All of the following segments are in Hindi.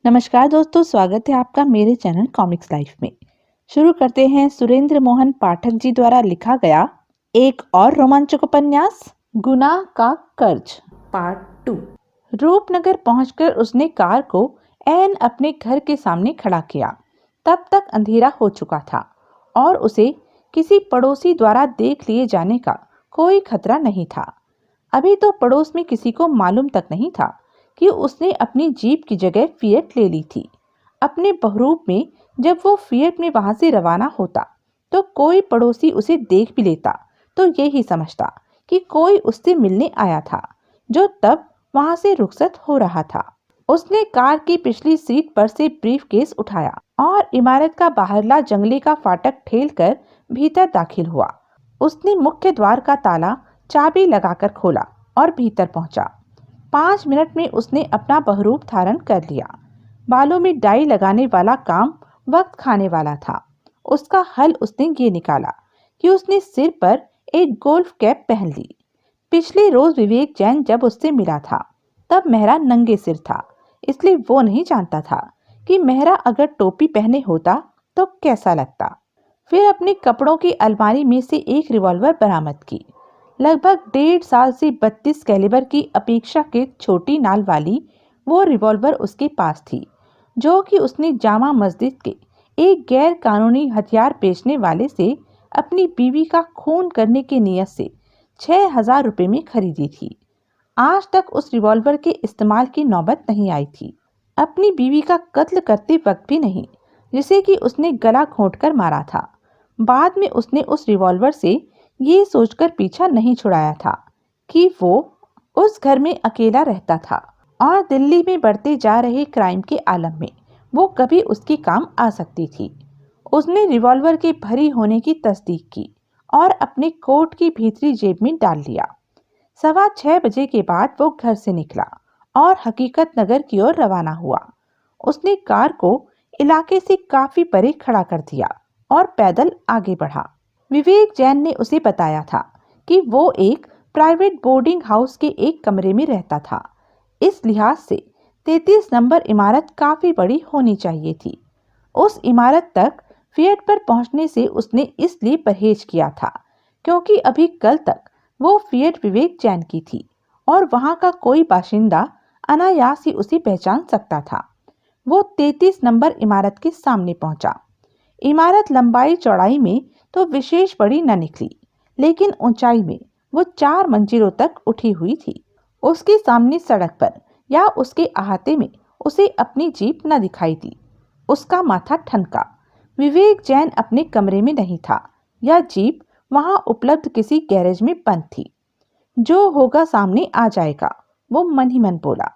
नमस्कार दोस्तों, स्वागत है आपका मेरे चैनल कॉमिक्स लाइफ में। शुरू करते हैं सुरेंद्र मोहन पाठक जी द्वारा लिखा गया एक और रोमांचक उपन्यास, गुनाह का कर्ज, पार्ट 2। रूपनगर पहुंचकर उसने कार को ऐन अपने घर के सामने खड़ा किया। तब तक अंधेरा हो चुका था और उसे किसी पड़ोसी द्वारा देख लिए जाने का कोई खतरा नहीं था। अभी तो पड़ोस में किसी को मालूम तक नहीं था कि उसने अपनी जीप की जगह फिएट ले ली थी। अपने बहरूप में जब वो फिएट में वहां से रवाना होता तो कोई पड़ोसी उसे देख भी लेता तो यही समझता कि कोई उससे मिलने आया था, जो तब वहां से रुखसत हो रहा था। उसने कार की पिछली सीट पर से ब्रीफकेस उठाया और इमारत का बाहरला जंगले का फाटक ठेलकर भीतर दाखिल हुआ। उसने मुख्य द्वार का ताला चाबी लगाकर खोला और भीतर पहुंचा। 5 मिनट में उसने अपना बहरूप धारण कर लिया। बालों में डाई लगाने वाला काम वक्त खाने वाला था। उसका हल उसने ये निकाला कि उसने सिर पर एक गोल्फ कैप पहन ली। पिछले रोज विवेक जैन जब उससे मिला था तब मेहरा नंगे सिर था, इसलिए वो नहीं जानता था कि मेहरा अगर टोपी पहने होता तो कैसा लगता। फिर अपने कपड़ों की अलमारी में से एक रिवॉल्वर बरामद की। लगभग 1.5 साल से 32 कैलिबर की अपेक्षाकृत छोटी नाल वाली वो रिवॉल्वर उसके पास थी, जो कि उसने जामा मस्जिद के एक गैर कानूनी हथियार बेचने वाले से अपनी बीवी का खून करने की नियत से 6,000 रुपये में खरीदी थी। आज तक उस रिवॉल्वर के इस्तेमाल की नौबत नहीं आई थी, अपनी बीवी का कत्ल करते वक्त भी नहीं, जिसे कि उसने गला घोंटकर मारा था। बाद में उसने उस रिवॉल्वर से ये सोचकर पीछा नहीं छुड़ाया था कि वो उस घर में अकेला रहता था और दिल्ली में बढ़ते जा रहे क्राइम के आलम में वो कभी उसके काम आ सकती थी। उसने रिवॉल्वर के भरी होने की तस्दीक की और अपने कोट की भीतरी जेब में डाल लिया। 6:15 बजे के बाद वो घर से निकला और हकीकत नगर की ओर रवाना हुआ। उसने कार को इलाके से काफी परे खड़ा कर दिया और पैदल आगे बढ़ा। विवेक जैन ने उसे बताया था कि वो एक प्राइवेट बोर्डिंग हाउस के एक कमरे में रहता था। इस लिहाज से 33 नंबर इमारत काफी बड़ी होनी चाहिए थी। उस इमारत तक फिएट पर पहुंचने से उसने इसलिए परहेज किया था क्योंकि अभी कल तक वो फिएट विवेक जैन की थी और वहां का कोई बाशिंदा अनायास ही उसे पहचान सकता था। वो 33 नंबर इमारत के सामने पहुंचा। इमारत लंबाई चौड़ाई में तो विशेष बड़ी न निकली, लेकिन ऊंचाई में वो 4 मंजिलों तक उठी हुई थी। उसके सामने सड़क पर या उसके अहाते में उसे अपनी जीप न दिखाई दी। उसका माथा ठनका। विवेक जैन अपने कमरे में नहीं था या जीप वहां उपलब्ध किसी गैरेज में बंद थी। जो होगा सामने आ जाएगा, वो मन ही मन बोला।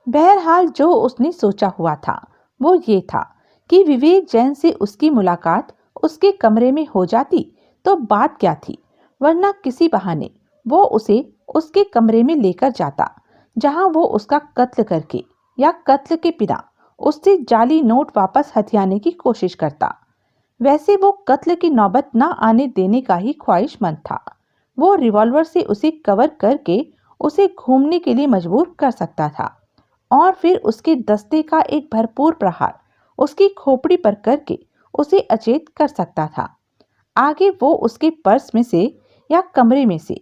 बहरहाल जो उसने सोचा हुआ था वो ये था कि विवेक जैन से उसकी मुलाकात उसके कमरे में हो जाती तो बात क्या थी, वरना किसी बहाने वो उसे उसके कमरे में लेकर जाता, जहां वो उसका कत्ल करके या कत्ल के बिना उससे जाली नोट वापस हथियाने की कोशिश करता। वैसे वो कत्ल की नौबत न आने देने का ही ख्वाहिशमंद था। वो रिवॉल्वर से उसे कवर करके उसे घूमने के लिए मजबूर कर सकता था और फिर उसके दस्ते का एक भरपूर प्रहार उसकी खोपड़ी पर करके उसे अचेत कर सकता था। आगे वो उसके पर्स में से या कमरे में से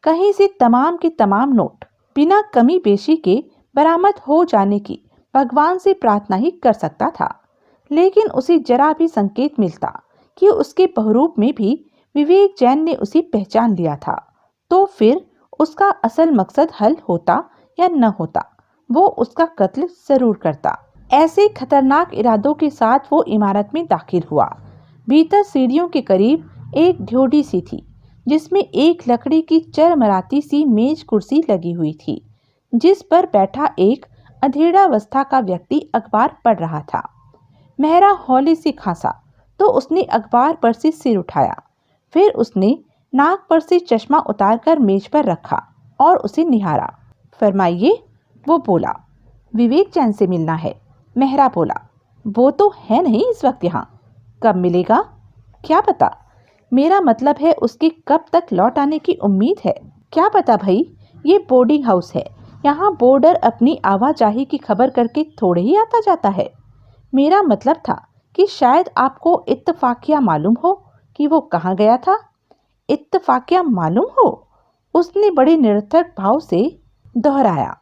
कहीं से तमाम के तमाम नोट बिना कमी पेशी के बरामद हो जाने की भगवान से प्रार्थना ही कर सकता था। लेकिन उसे जरा भी संकेत मिलता कि उसके बहरूप में भी विवेक जैन ने उसे पहचान लिया था, तो फिर उसका असल मकसद हल होता या न होता, वो उसका कत्ल जरूर करता। ऐसे खतरनाक इरादों के साथ वो इमारत में दाखिल हुआ। भीतर सीढ़ियों के करीब एक ढ्योढ़ी सी थी, जिसमें एक लकड़ी की चरमराती सी मेज कुर्सी लगी हुई थी, जिस पर बैठा एक अधेड़ावस्था का व्यक्ति अखबार पढ़ रहा था। मेहरा हौले से खांसा तो उसने अखबार पर से सिर उठाया। फिर उसने नाक पर से चश्मा उतारकर मेज पर रखा और उसे निहारा। फरमाइए, वो बोला। विवेक जैन से मिलना है, मेहरा बोला। वो तो है नहीं इस वक्त यहाँ। कब मिलेगा? क्या पता। मेरा मतलब है उसके कब तक लौट आने की उम्मीद है। क्या पता भाई, ये बोर्डिंग हाउस है, यहाँ बॉर्डर अपनी आवाजाही की खबर करके थोड़े ही आता जाता है। मेरा मतलब था कि शायद आपको इत्तफाकिया मालूम हो कि वो कहाँ गया था। इत्तफाकिया मालूम हो? उसने बड़े निरर्थक भाव से दोहराया।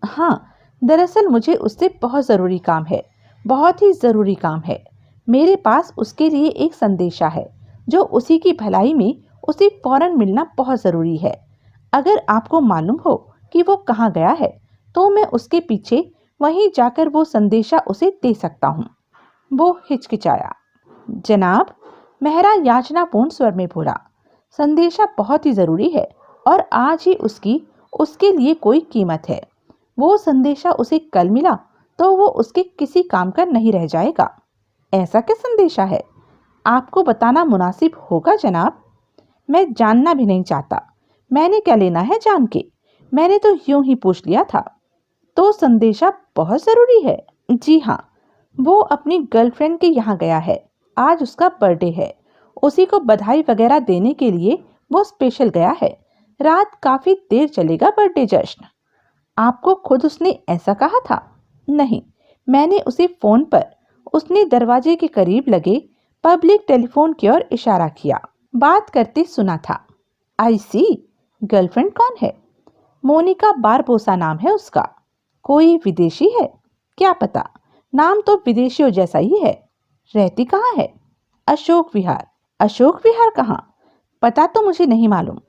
हाँ, दरअसल मुझे उससे बहुत ज़रूरी काम है, बहुत ही ज़रूरी काम है। मेरे पास उसके लिए एक संदेशा है जो उसी की भलाई में उसे फौरन मिलना बहुत ज़रूरी है। अगर आपको मालूम हो कि वो कहाँ गया है तो मैं उसके पीछे वहीं जाकर वो संदेशा उसे दे सकता हूँ। वो हिचकिचाया। जनाब, मेहरा याचनापूर्ण स्वर में बोला, संदेशा बहुत ही ज़रूरी है और आज ही उसके लिए कोई कीमत है। वो संदेशा उसे कल मिला तो वो उसके किसी काम का नहीं रह जाएगा। ऐसा क्या संदेशा है? आपको बताना मुनासिब होगा जनाब। मैं जानना भी नहीं चाहता। मैंने क्या लेना है जान के? मैंने तो यूं ही पूछ लिया था। तो संदेशा बहुत ज़रूरी है? जी हाँ, वो अपनी गर्लफ्रेंड के यहाँ गया है। आज उसका बर्थडे है। उसी को बधाई वगैरह देने के लिए वो स्पेशल गया है। रात काफ़ी देर चलेगा बर्थडे जश्न। आपको खुद उसने ऐसा कहा था? नहीं, मैंने उसे फ़ोन पर उसने दरवाजे के करीब लगे पब्लिक टेलीफोन की ओर इशारा किया, बात करते सुना था। आई सी, गर्लफ्रेंड कौन है? मोनिका बारबोसा नाम है उसका। कोई विदेशी है? क्या पता, नाम तो विदेशियों जैसा ही है। रहती कहाँ है? अशोक विहार। अशोक विहार कहाँ? पता तो मुझे नहीं मालूम।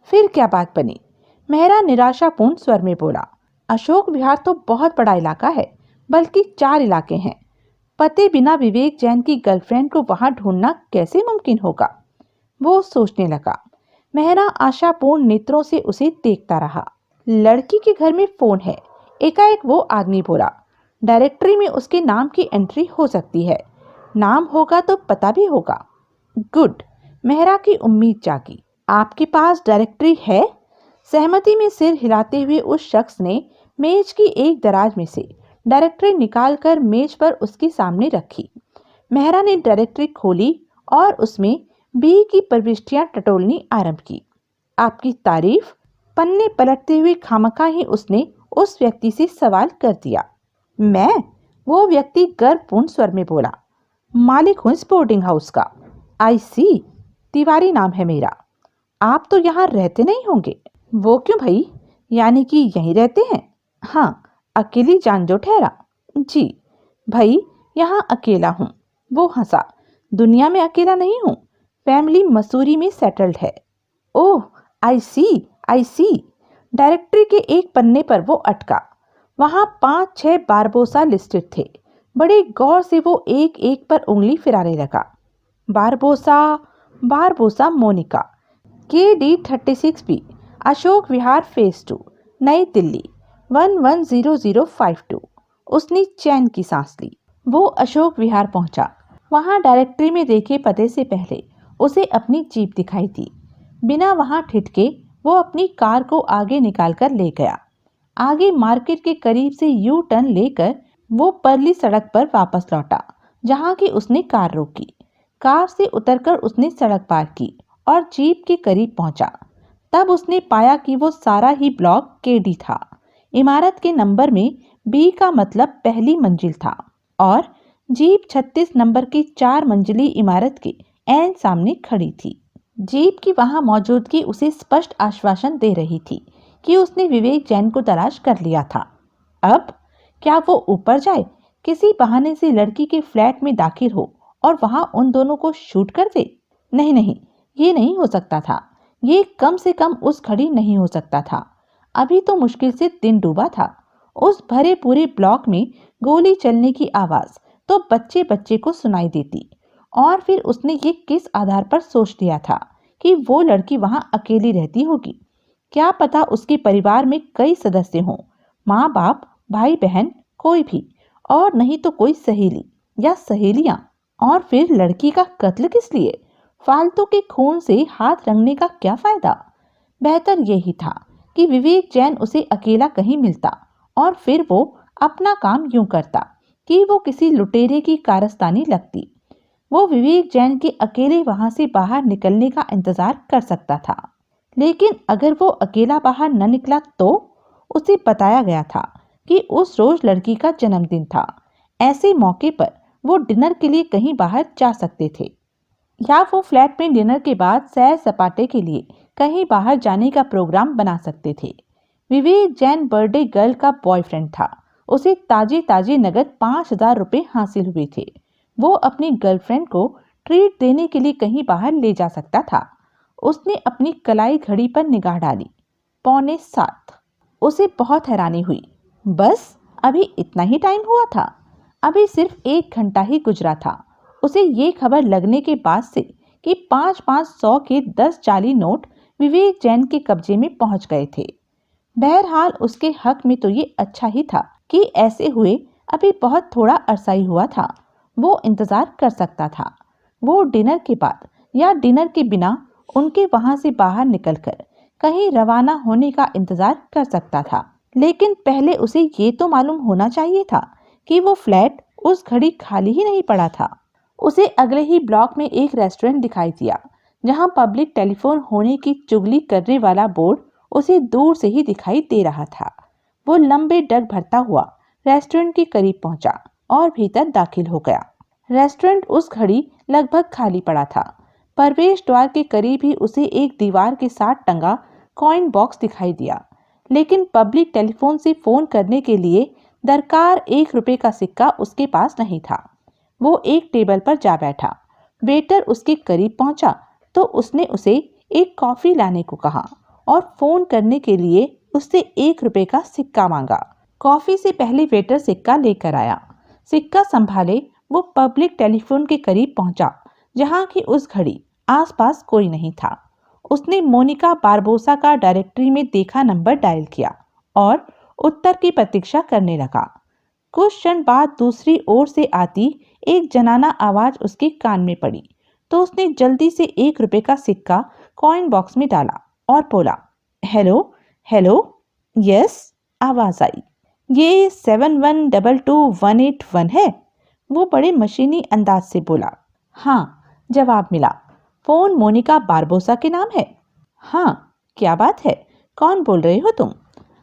फिर क्या बात बनी? मेहरा निराशापूर्ण स्वर में बोला। अशोक विहार तो बहुत बड़ा इलाका है, बल्कि 4 इलाके हैं। पते बिना विवेक जैन की गर्लफ्रेंड को वहां ढूंढना कैसे मुमकिन होगा? वो सोचने लगा। मेहरा आशापूर्ण नेत्रों से उसे देखता रहा। लड़की के घर में फोन है, एकाएक वो आदमी बोला। डायरेक्टरी में उसके नाम की एंट्री हो सकती है। नाम होगा तो पता भी होगा। गुड, मेहरा की उम्मीद जागी। आपके पास डायरेक्टरी है? सहमति में सिर हिलाते हुए उस शख्स ने मेज की एक दराज में से डायरेक्टरी निकालकर मेज पर उसके सामने रखी। मेहरा ने डायरेक्टरी खोली और उसमें बी की प्रविष्टियां टटोलनी आरंभ की। आपकी तारीफ? पन्ने पलटते हुए खामखा ही उसने उस व्यक्ति से सवाल कर दिया। मैं? वो व्यक्ति गर्वपूर्ण स्वर में बोला। मालिक हूँ इस बोर्डिंग हाउस का। आई सी, तिवारी नाम है मेरा। आप तो यहाँ रहते नहीं होंगे? वो क्यों भाई? यानी कि यहीं रहते हैं? हाँ, अकेली जान जो ठहरा। जी भाई, यहाँ अकेला हूँ। वो हंसा। दुनिया में अकेला नहीं हूँ, फैमिली मसूरी में सेटल्ड है। ओह, आई सी, आई सी। डायरेक्टरी के एक पन्ने पर वो अटका। वहाँ 5-6 बारबोसा लिस्टेड थे। बड़े गौर से वो एक एक पर उंगली फिराने लगा। Barbosa, Barbosa Monica, KD36B, Ashok Vihar phase 2, New Delhi 110052। उसने चैन की सांस ली। वो अशोक विहार पहुंचा। वहां डायरेक्टरी में देखे पते से पहले उसे अपनी जीप दिखाई दी। बिना वहां ठिठके वो अपनी कार को आगे निकालकर ले गया। आगे मार्केट के करीब से यू टर्न लेकर वो परली सड़क पर वापस लौटा, जहां की उसने कार रोकी। कार से उतरकर उसने सड़क पार की और जीप के करीब पहुंचा। तब उसने पाया कि वो सारा ही ब्लॉक KD था। इमारत के नंबर में B का मतलब पहली मंजिल था और जीप 36 नंबर की 4 मंजिली इमारत के ऐन सामने खड़ी थी। जीप की वहां मौजूदगी उसे स्पष्ट आश्वासन दे रही थी कि उसने विवेक जैन को तलाश कर लिया था। अब क्या वो ऊपर जाए, किसी बहाने से लड़की के फ्लैट में दाखिल हो और वहां उन दोनों को शूट कर दे? नहीं नहीं, ये नहीं हो सकता था। ये कम से कम उस घड़ी नहीं हो सकता था। अभी तो मुश्किल से दिन डूबा था। उस भरे पूरे ब्लॉक में गोली चलने की आवाज तो बच्चे बच्चे को सुनाई देती। और फिर उसने ये किस आधार पर सोच लिया था कि वो लड़की वहां अकेली रहती होगी? क्या पता उसके परिवार में कई सदस्य हों, माँ बाप, भाई बहन, कोई भी, और नहीं तो कोई सहेली या सहेलियां। और फिर लड़की का कत्ल किस लिए? फालतू के खून से हाथ रंगने का क्या फायदा? बेहतर यही था कि विवेक जैन उसे अकेला कहीं मिलता और फिर वो अपना काम यूं करता कि वो किसी लुटेरे की कारस्तानी लगती। वो विवेक जैन के अकेले वहां से बाहर निकलने का इंतजार कर सकता था। लेकिन अगर वो अकेला बाहर न निकला तो उसे बताया गया था कि उस रोज लड़की का जन्मदिन था। ऐसे मौके पर वो डिनर के लिए कहीं बाहर जा सकते थे या वो फ्लैट में डिनर के बाद सैर सपाटे के लिए कहीं बाहर जाने का प्रोग्राम बना सकते थे। विवेक जैन बर्थडे गर्ल का बॉयफ्रेंड था। उसे ताजे ताजे नगद 5,000 रुपए हासिल हुए थे। वो अपनी गर्लफ्रेंड को ट्रीट देने के लिए कहीं बाहर ले जा सकता था। उसने अपनी कलाई घड़ी पर निगाह डाली। 6:45। उसे बहुत हैरानी हुई। बस अभी इतना ही टाइम हुआ था। अभी सिर्फ 1 घंटा ही गुजरा था। उसे ये खबर लगने के बाद से कि 5-5 100 के 10 जाली नोट विवेक जैन के कब्जे में पहुंच गए थे। बहरहाल उसके हक में तो ये अच्छा ही था कि ऐसे हुए अभी बहुत थोड़ा अरसा ही हुआ था। वो इंतजार कर सकता था। वो डिनर के बाद या डिनर के बिना उनके वहां से बाहर निकलकर कहीं रवाना होने का इंतजार कर सकता था। लेकिन पहले उसे ये तो मालूम होना चाहिए था कि वो फ्लैट उस घड़ी खाली ही नहीं पड़ा था। उसे अगले ही ब्लॉक में एक रेस्टोरेंट दिखाई दिया जहां पब्लिक टेलीफोन होने की चुगली करने वाला बोर्ड उसे दूर से ही दिखाई दे रहा था। वो लंबे डग भरता हुआ रेस्टोरेंट के करीब पहुंचा और भीतर दाखिल हो गया। रेस्टोरेंट उस घड़ी लगभग खाली पड़ा था। प्रवेश द्वार के करीब ही उसे एक दीवार के साथ टंगा कॉइन बॉक्स दिखाई दिया, लेकिन पब्लिक टेलीफोन से फोन करने के लिए दरकार 1 रुपए का सिक्का उसके पास नहीं था। वो एक टेबल पर जा बैठा। वेटर उसके करीब पहुंचा तो उसने उसे एक कॉफी लाने को कहा और फोन करने के लिए उससे 1 रुपए का सिक्का मांगा। कॉफी से पहले वेटर सिक्का लेकर आया। सिक्का संभाले वो पब्लिक टेलीफोन के करीब पहुंचा जहां की उस घड़ी आसपास कोई नहीं था। उसने मोनिका बारबोसा का डायरेक्टरी में देखा नंबर डायल किया और उत्तर की प्रतीक्षा करने लगा। कुछ क्षण बाद दूसरी ओर से आती एक जनाना आवाज उसके कान में पड़ी तो उसने जल्दी से 1 रुपए का सिक्का कॉइन बॉक्स में डाला और बोला, हेलो हेलो। यस, आवाज आई। ये 7122-181 है। वो बड़े मशीनी अंदाज से बोला। हाँ, जवाब मिला। फोन मोनिका बारबोसा के नाम है। हाँ, क्या बात है, कौन बोल रहे हो तुम?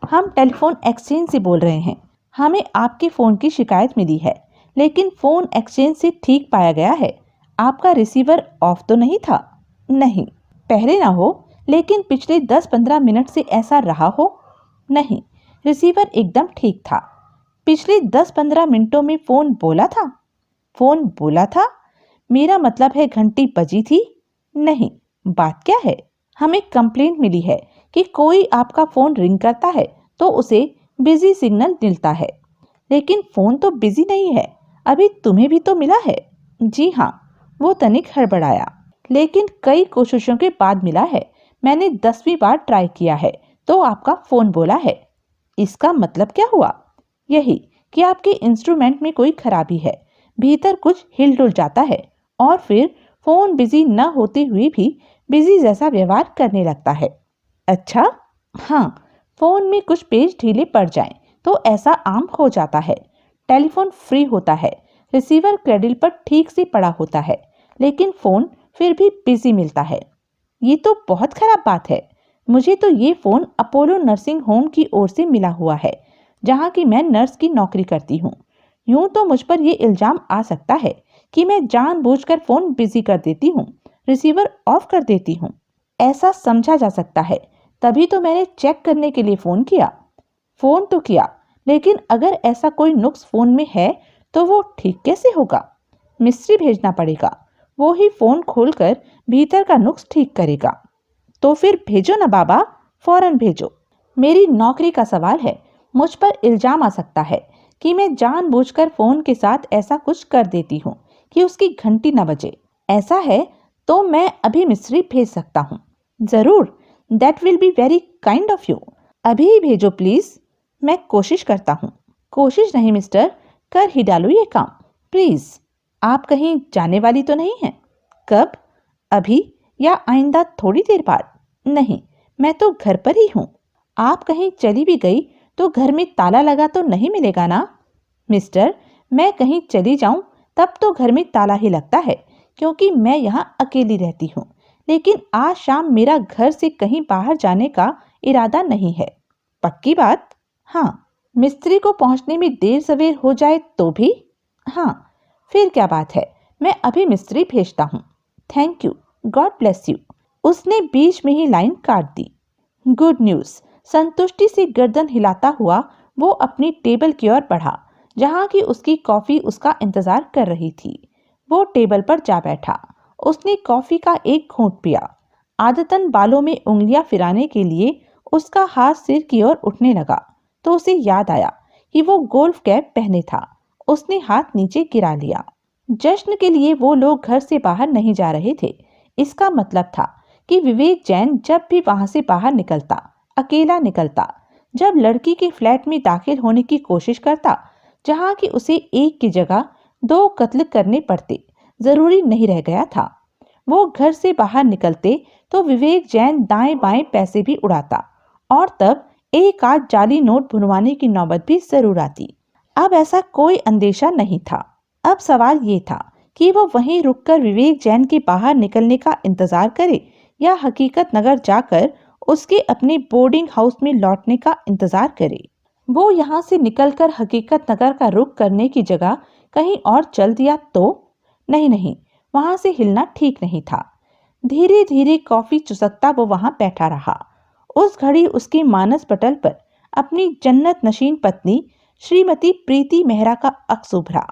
हम टेलीफोन एक्सचेंज से बोल रहे हैं। हमें आपके फ़ोन की शिकायत मिली है, लेकिन फ़ोन एक्सचेंज से ठीक पाया गया है। आपका रिसीवर ऑफ तो नहीं था? नहीं, पहले ना हो, लेकिन पिछले 10-15 मिनट से ऐसा रहा हो? नहीं, रिसीवर एकदम ठीक था। पिछले 10-15 मिनटों में फ़ोन बोला था? फ़ोन बोला था? मेरा मतलब है घंटी बजी थी? नहीं, बात क्या है? हमें कंप्लेंट मिली है कि कोई आपका फ़ोन रिंग करता है तो उसे बिजी सिग्नल मिलता है, लेकिन फ़ोन तो बिजी नहीं है। अभी तुम्हें भी तो मिला है। जी हाँ, वो तनिक हड़बड़ाया। लेकिन कई कोशिशों के बाद मिला है। मैंने 10वीं बार ट्राई किया है तो आपका फ़ोन बोला है। इसका मतलब क्या हुआ? यही कि आपके इंस्ट्रूमेंट में कोई खराबी है। भीतर कुछ हिल-डुल जाता है और फिर फ़ोन बिजी न होते हुए भी बिजी जैसा व्यवहार करने लगता है। अच्छा? हाँ, फ़ोन में कुछ पेज ढीले पड़ जाएं तो ऐसा आम हो जाता है। टेलीफोन फ्री होता है, रिसीवर क्रेडिल पर ठीक से पड़ा होता है, लेकिन फ़ोन फिर भी बिजी मिलता है। ये तो बहुत खराब बात है। मुझे तो ये फ़ोन अपोलो नर्सिंग होम की ओर से मिला हुआ है, जहाँ की मैं नर्स की नौकरी करती हूँ। यूँ तो मुझ पर ये इल्ज़ाम आ सकता है कि मैं जानबूझकर फ़ोन बिजी कर देती हूँ, रिसीवर ऑफ कर देती हूँ। ऐसा समझा जा सकता है, तभी तो मैंने चेक करने के लिए फ़ोन किया। फ़ोन तो किया, लेकिन अगर ऐसा कोई नुक्स फ़ोन में है तो वो ठीक कैसे होगा? मिस्त्री भेजना पड़ेगा। वो ही फ़ोन खोलकर भीतर का नुक्स ठीक करेगा। तो फिर भेजो ना बाबा, फौरन भेजो। मेरी नौकरी का सवाल है। मुझ पर इल्ज़ाम आ सकता है कि मैं जानबूझकर फ़ोन के साथ ऐसा कुछ कर देती हूँ कि उसकी घंटी न बजे। ऐसा है तो मैं अभी मिस्त्री भेज सकता हूँ। ज़रूर, that will be very kind of you. अभी ही भेजो प्लीज़। मैं कोशिश करता हूँ। कोशिश नहीं मिस्टर, कर ही डालो ये काम, प्लीज़। आप कहीं जाने वाली तो नहीं हैं? कब? अभी या आइंदा थोड़ी देर बाद? नहीं, मैं तो घर पर ही हूँ। आप कहीं चली भी गई तो घर में ताला लगा तो नहीं मिलेगा ना? मिस्टर, मैं कहीं चली जाऊँ तब तो घर में ताला ही लगता है, क्योंकि मैं यहाँ अकेली रहती हूँ। लेकिन आज शाम मेरा घर से कहीं बाहर जाने का इरादा नहीं है। पक्की बात? हाँ, मिस्त्री को पहुंचने में देर सवेर हो जाए तो भी? हाँ, फिर क्या बात है, मैं अभी मिस्त्री भेजता हूँ। Thank you, God bless you. उसने बीच में ही लाइन काट दी। Good news. संतुष्टि से गर्दन हिलाता हुआ वो अपनी टेबल की ओर बढ़ा, जहाँ की उसकी कॉफी उसका इंतजार कर रही थी। वो टेबल पर जा बैठा। उसने कॉफी का एक घूंट पिया। आदतन बालों में उंगलियां फिराने के लिए उसका हाथ सिर की ओर उठने लगा, तो उसे याद आया कि वो गोल्फ कैप पहने था। उसने हाथ नीचे गिरा लिया। जश्न के लिए वो लोग घर से बाहर नहीं जा रहे थे। इसका मतलब था कि विवेक जैन जब भी वहां से बाहर निकलता, अकेला निकलता, जब लड़की के फ्लैट में दाखिल होने की कोशिश करता, जहां कि उसे एक की जगह दो कत्ल करने पड़ते, जरूरी नहीं रह गया था। वो घर से बाहर निकलते तो विवेक जैन दाएं बाएं पैसे भी उड़ाता, और तब एक आध जाली नोट भुनवाने की नौबत भी जरूर आती। अब ऐसा कोई अंदेशा नहीं था। अब सवाल ये था कि वो वहीं रुककर विवेक जैन के बाहर निकलने का इंतजार करे या हकीकत नगर जाकर उसके अपने बोर्डिंग हाउस में लौटने का इंतजार करे। वो यहाँ से निकलकर हकीकत नगर का रुख करने की जगह कहीं और चल दिया तो? नहीं नहीं, वहां से हिलना ठीक नहीं था। धीरे धीरे कॉफी चुसकता वो वहां बैठा रहा। उस घड़ी उसके मानस पटल पर अपनी जन्नत नशीन पत्नी श्रीमती प्रीति मेहरा का अक्स उभरा।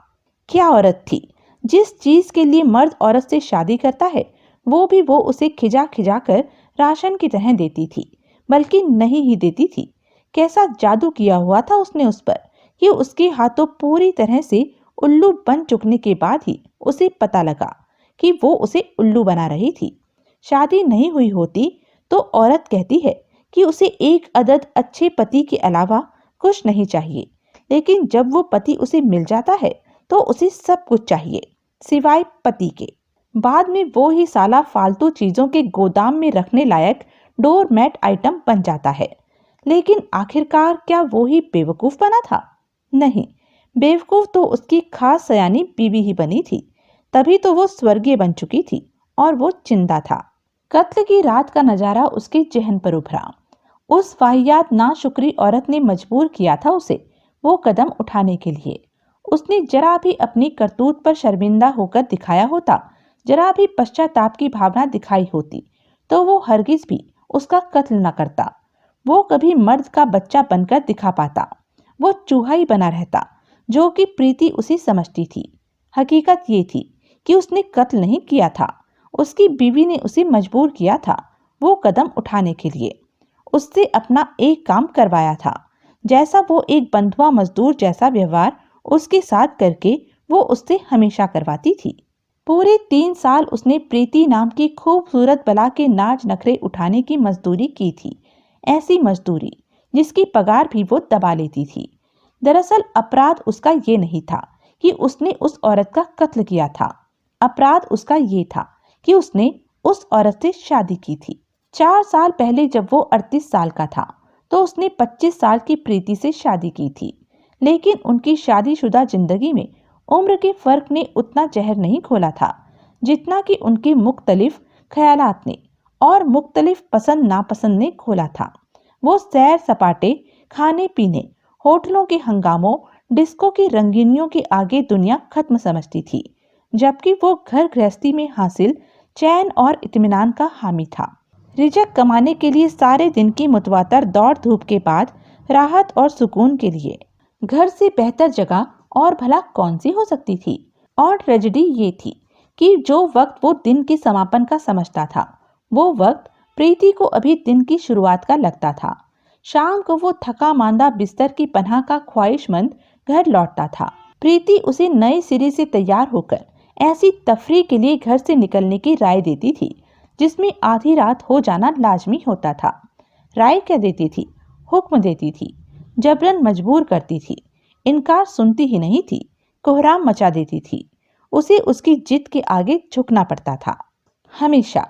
क्या औरत थी! जिस चीज के लिए मर्द औरत से शादी करता है, वो भी वो उसे खिजा खिजा कर राशन की तरह देती थी, बल्कि नहीं ही देती थी। कैसा जादू किया हुआ था उसने उस पर कि उसके हाथों पूरी तरह से उल्लू बन चुकने के बाद ही उसे पता लगा कि वो उसे उल्लू बना रही थी। शादी नहीं हुई होती तो औरत कहती है कि उसे एक अदद अच्छे पति के अलावा कुछ नहीं चाहिए, लेकिन जब वो पति उसे मिल जाता है तो उसे सब कुछ चाहिए, सिवाय पति के। बाद में वो ही साला फालतू चीजों के गोदाम में रखने लायक डोरमैट आइटम बन जाता है। लेकिन आखिरकार क्या वो ही बेवकूफ बना था? नहीं, बेवकूफ तो उसकी खास सयानी बीवी ही बनी थी। तभी तो वो स्वर्गीय बन चुकी थी और वो जिंदा था। कत्ल की रात का नजारा उसके जहन पर उभरा। उस वाहियात नाशुक्री औरत ने मजबूर किया था उसे वो कदम उठाने के लिए। उसने जरा भी अपनी करतूत पर शर्मिंदा होकर दिखाया होता, जरा भी पश्चाताप की भावना दिखाई होती, तो वो हरगिज भी उसका कत्ल न करता। वो कभी मर्द का बच्चा बनकर दिखा पाता। वो चूहा ही बना रहता, जो कि प्रीति उसे समझती थी। हकीकत ये थी कि उसने कत्ल नहीं किया था। उसकी बीवी ने उसे मजबूर किया था वो कदम उठाने के लिए। उससे अपना एक काम करवाया था, जैसा वो एक बंधुआ मजदूर जैसा व्यवहार उसके साथ करके वो उससे हमेशा करवाती थी। पूरे 3 साल उसने प्रीति नाम की खूबसूरत बला के नाच नखरे उठाने की मजदूरी की थी। ऐसी मजदूरी जिसकी पगार भी वो दबा लेती थी। दरअसल अपराध उसका ये नहीं था कि उसने उस औरत का कत्ल किया था। अपराध उसका ये था कि उसने उस औरत से शादी की थी। 4 साल पहले जब वो 38 साल का था तो उसने 25 साल की प्रीति से शादी की थी। लेकिन उनकी शादीशुदा जिंदगी में उम्र के फर्क ने उतना जहर नहीं खोला था जितना कि उनके मुख्तलिफ ख्यालात ने और मुख्तलिफ पसंद नापसंद ने खोला था। वो सैर सपाटे, खाने पीने, होटलों के हंगामों, डिस्को की रंगीनियों के आगे दुनिया खत्म समझती थी, जबकि वो घर गृहस्थी में हासिल चैन और इत्मीनान का हामी था। रिजक कमाने के लिए सारे दिन की मुतवातर दौड़ धूप के बाद राहत और सुकून के लिए घर से बेहतर जगह और भला कौन सी हो सकती थी। और ट्रेजेडी ये थी कि जो वक्त वो दिन के समापन का समझता था, वो वक्त प्रीति को अभी दिन की शुरुआत का लगता था। शाम को वो थका मांदा बिस्तर की पनाह का ख्वाहिशमंद घर लौटता था। प्रीति उसे नए सिरे से तैयार होकर ऐसी तफरी के लिए घर से निकलने की राय देती थी जिसमें आधी रात हो जाना लाजमी होता था। राय क्या देती थी, हुक्म देती थी, जबरन मजबूर करती थी, इनकार सुनती ही नहीं थी, कोहराम मचा देती थी। उसे उसकी जिद के आगे झुकना पड़ता था हमेशा।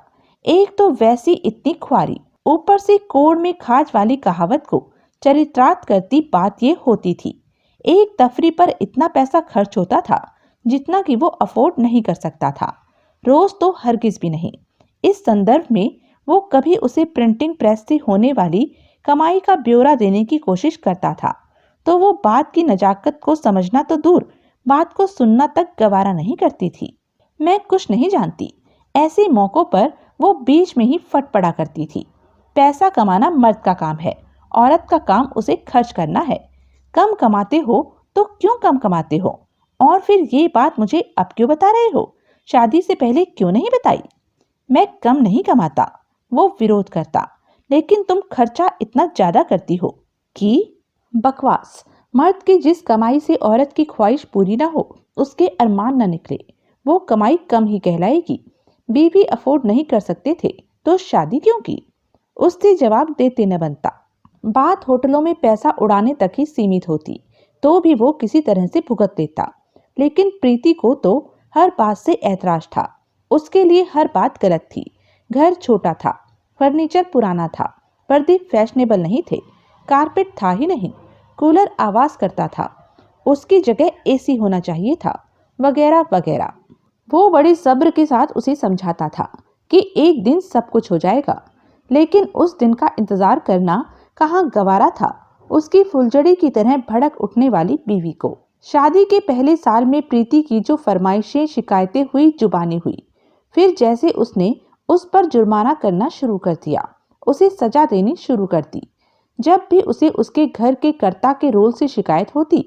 एक तो वैसी इतनी ख्वारी, ऊपर से कोड़ में खाज वाली कहावत को चरित्रार्थ करती बात ये होती थी, एक तफरी पर इतना पैसा खर्च होता था जितना कि वो अफोर्ड नहीं कर सकता था, रोज तो हरगिज भी नहीं। इस संदर्भ में वो कभी उसे प्रिंटिंग प्रेस से होने वाली कमाई का ब्यौरा देने की कोशिश करता था तो वो बात की नजाकत को समझना तो दूर, बात को सुनना तक गवारा नहीं करती थी। मैं कुछ नहीं जानती। ऐसे मौकों पर वो बीच में ही फट पड़ा करती थी। पैसा कमाना मर्द का काम है, औरत का काम उसे खर्च करना है। कम कमाते हो तो क्यों कम कमाते हो? और फिर ये बात मुझे अब क्यों बता रहे हो? शादी से पहले क्यों नहीं बताई? मैं कम नहीं कमाता, वो विरोध करता। लेकिन तुम खर्चा इतना ज्यादा करती हो कि बकवास। मर्द की जिस कमाई से औरत की ख्वाहिश पूरी ना हो, उसके अरमान न निकले, वो कमाई कम ही कहलाएगी। बीवी अफोर्ड नहीं कर सकते थे तो शादी क्यों की? उससे जवाब देते न बनता। बात होटलों में पैसा उड़ाने तक ही सीमित होती तो भी वो किसी तरह से भुगत लेता। लेकिन प्रीति को तो हर बात से ऐतराज था। उसके लिए हर बात गलत थी। घर छोटा था, फर्नीचर पुराना था, पर्दे फैशनेबल नहीं थे, कारपेट था ही नहीं, कूलर आवाज करता था, उसकी जगह एसी होना चाहिए था, वगैरह वगैरह। वो बड़ी सब्र के साथ उसे समझाता था कि एक दिन सब कुछ हो जाएगा। लेकिन उस दिन का इंतजार करना कहाँ गवारा था उसकी फुलझड़ी की तरह भड़क उठने वाली बीवी को। शादी के पहले साल में प्रीति की जो फरमाइशें शिकायतें हुई जुबानी हुई, फिर जैसे उसने उस पर जुर्माना करना शुरू कर दिया, उसे सजा देनी शुरू कर दी। जब भी उसे उसके घर के कर्ता के रोल से शिकायत होती,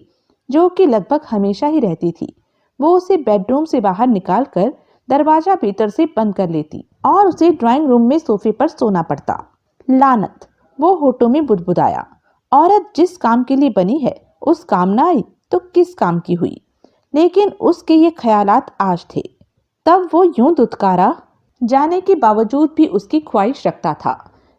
जो कि लगभग हमेशा ही रहती थी, वो उसे बेडरूम से बाहर निकालकर दरवाजा भीतर से बंद कर लेती और उसे ड्राइंग रूम में सोफे पर सोना पड़ता। लानत, वो होठों में बुदबुदाया। औरत जिस काम के लिए बनी है उस काम ना आई तो किस काम की हुई? लेकिन उसके ये ख्यालात आज थे, तब वो यूं दुत्कारा जाने के बावजूद भी उसकी ख्वाहिश रखता था।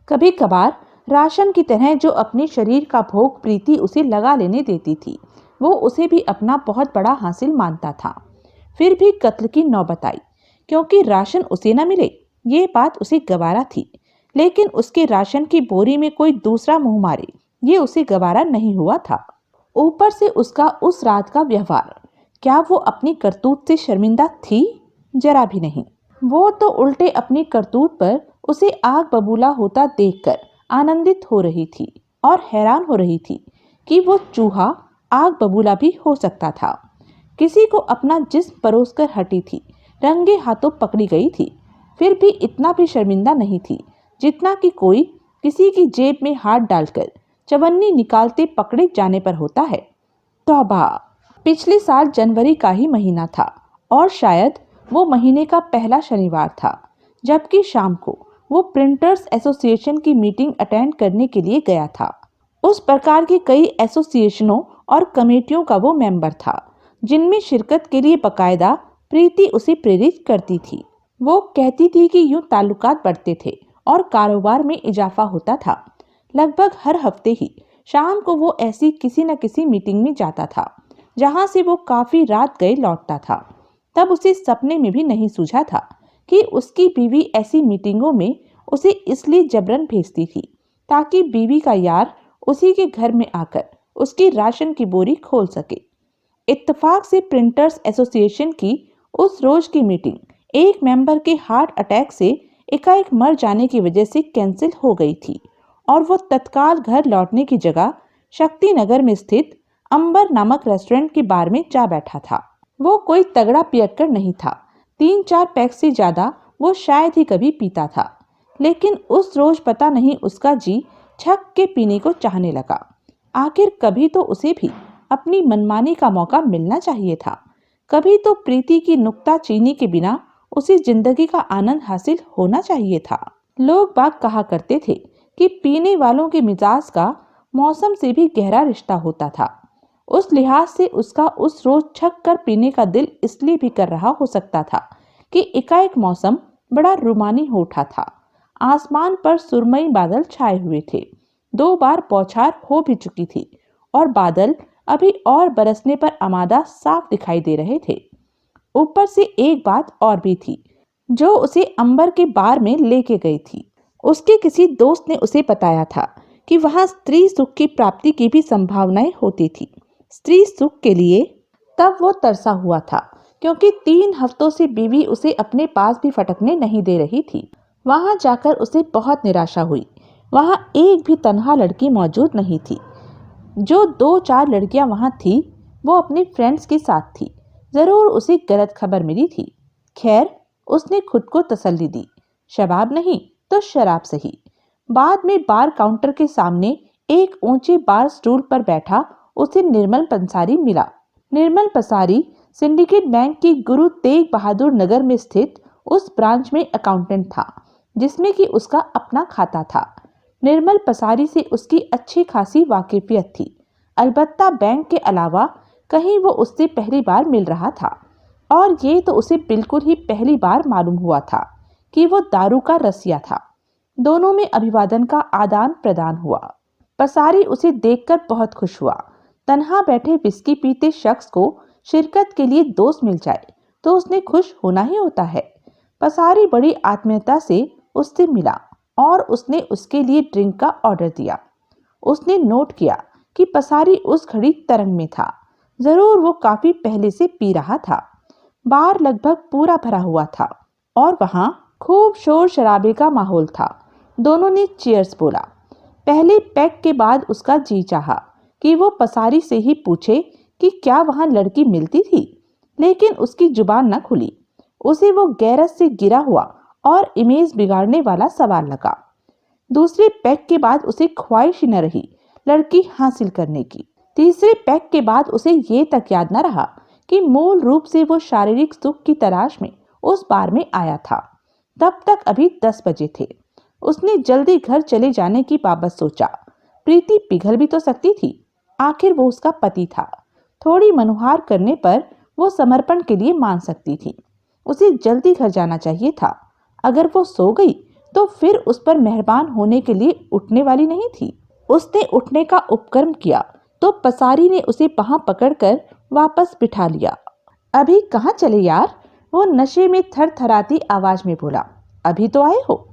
कभी कभार राशन की तरह जो अपने शरीर का भोग प्रीति उसे लगा लेने देती थी, वो उसे भी अपना बहुत बड़ा हासिल मानता था। फिर भी कत्ल की नौबत आई, क्योंकि राशन उसे न मिले ये बात उसे गवारा थी। लेकिन उसके राशन की बोरी में कोई दूसरा मुंह मारे, ये उसे गवारा नहीं हुआ था। ऊपर से उसका उस रात का व्यवहार, क्या वो अपनी करतूत से शर्मिंदा थी? जरा भी नहीं। वो तो उल्टे अपनी करतूत पर उसे आग बबूला होता देखकर आनंदित हो रही थी और हैरान हो रही थी कि वो चूहा आग बबूला भी हो सकता था। किसी को अपना जिस्म परोस कर हटी थी, रंगे हाथों पकड़ी गई थी, फिर भी इतना भी शर्मिंदा नहीं थी जितना कि कोई किसी की जेब में हाथ डालकर चवन्नी निकालते पकड़े जाने पर होता है। तौबा! पिछले साल जनवरी का ही महीना था और शायद वो महीने का पहला शनिवार था, जबकि शाम को वो प्रिंटर्स एसोसिएशन की मीटिंग अटेंड करने के लिए गया था। उस प्रकार की कई एसोसिएशनों और कमेटियों का वो मेंबर था, जिनमें शिरकत के लिए बकायदा प्रीति उसे प्रेरित करती थी। वो कहती थी कि यूं ताल्लुकात बढ़ते थे और कारोबार में इजाफा होता था। लगभग हर हफ्ते ही शाम को वो ऐसी किसी न किसी मीटिंग में जाता था, जहां से वो काफी रात गए लौटता था। तब उसे सपने में भी नहीं सूझा था कि उसकी बीवी ऐसी मीटिंगों में उसे इसलिए जबरन भेजती थी ताकि बीवी का यार उसी के घर में आकर उसकी राशन की बोरी खोल सके। इत्तेफाक से प्रिंटर्स एसोसिएशन की उस रोज की मीटिंग एक मेंबर के हार्ट अटैक से एकाएक मर जाने की वजह से कैंसिल हो गई थी और वो तत्काल घर लौटने की जगह शक्ति नगर में स्थित अंबर नामक रेस्टोरेंट के बार में जा बैठा था। वो कोई तगड़ा पियक्कर नहीं था, 3-4 पैक से ज्यादा वो शायद ही कभी पीता था। लेकिन उस रोज पता नहीं उसका जी छक के पीने को चाहने लगा। आखिर कभी तो उसे भी अपनी मनमानी का मौका मिलना चाहिए था। कभी तो प्रीति की नुक्ताचीनी के बिना उसे जिंदगी का आनंद हासिल होना चाहिए था। लोग बाग कहा करते थे कि पीने वालों के मिजाज का मौसम से भी गहरा रिश्ता होता था। उस लिहाज से उसका उस रोज छक कर पीने का दिल इसलिए भी कर रहा हो सकता था कि एकाएक मौसम बड़ा रुमानी हो उठा था। आसमान पर सुरमई बादल छाए हुए थे। 2 बार बौछार हो भी चुकी थी और बादल अभी और बरसने पर आमादा साफ दिखाई दे रहे थे। ऊपर से एक बात और भी थी जो उसे अंबर के बार में लेके गई थी। उसके किसी दोस्त ने उसे बताया था कि वहां स्त्री सुख की प्राप्ति की भी संभावनाएं होती थी। स्त्री सुख के लिए तब वो तरसा हुआ था, क्योंकि 3 हफ्तों से बीवी उसे अपने पास भी फटकने नहीं दे रही थी। वहां जाकर उसे बहुत निराशा हुई। वहाँ एक भी तन्हा लड़की मौजूद नहीं थी। जो 2-4 लड़कियां वहाँ थी वो अपनी फ्रेंड्स के साथ थी। जरूर उसे गलत खबर मिली थी। खैर, उसने खुद को तसल्ली दी, शराब नहीं तो शराब सही। बाद में बार काउंटर के सामने एक ऊंचे बार स्टूल पर बैठा उसे निर्मल पंसारी मिला। निर्मल पंसारी सिंडिकेट बैंक की गुरु तेग बहादुर नगर में स्थित उस ब्रांच में अकाउंटेंट था जिसमें कि उसका अपना खाता था। निर्मल पंसारी से उसकी अच्छी खासी वाकिफियत थी। अलबत्ता बैंक के अलावा कहीं वो उससे पहली बार मिल रहा था, और ये तो उसे बिल्कुल ही पहली बार मालूम हुआ था कि वो दारू का रसिया था। दोनों में अभिवादन का आदान प्रदान हुआ। पंसारी उसे देखकर बहुत खुश हुआ। तन्हा बैठे विस्की पीते शख्स को शिरकत के लिए दोस्त मिल जाए तो उसने खुश होना ही होता है। पंसारी बड़ी आत्मीयता से उससे मिला और उसने उसके लिए ड्रिंक का ऑर्डर दिया। उसने नोट किया कि पंसारी उस घड़ी तरंग में था। जरूर वो काफी पहले से पी रहा था। बार लगभग पूरा भरा हुआ था और वहां खूब शोर शराबे का माहौल था। दोनों ने चीयर्स बोला। पहले पैक के बाद उसका जी चाहा कि वो पंसारी से ही पूछे कि क्या वहां लड़की मिलती थी, लेकिन उसकी जुबान न खुली। उसे वो गैरत से गिरा हुआ और इमेज बिगाड़ने वाला सवाल लगा। दूसरे पैक के बाद उसे ख्वाहिश ही न रही लड़की हासिल करने की। तीसरे पैक के बाद उसे ये तक याद न रहा कि मूल रूप से वो शारीरिक सुख की तलाश में उस बार में आया था। तब तक अभी 10 बजे थे। उसने जल्दी घर चले जाने की बाबत सोचा। प्रीति पिघल भी तो सकती थी, आखिर वो उसका पति था। थोड़ी मनुहार करने पर वो समर्पण के लिए मान सकती थी। उसे जल्दी घर जाना चाहिए था। अगर वो सो गई तो फिर उस पर मेहरबान होने के लिए उठने वाली नहीं थी। उसने उठने का उपक्रम किया तो पंसारी ने उसे बांह पकड़कर वापस बिठा लिया। अभी कहाँ चले यार? वो नशे में थरथराती आवाज में बोला। अभी तो आए हो?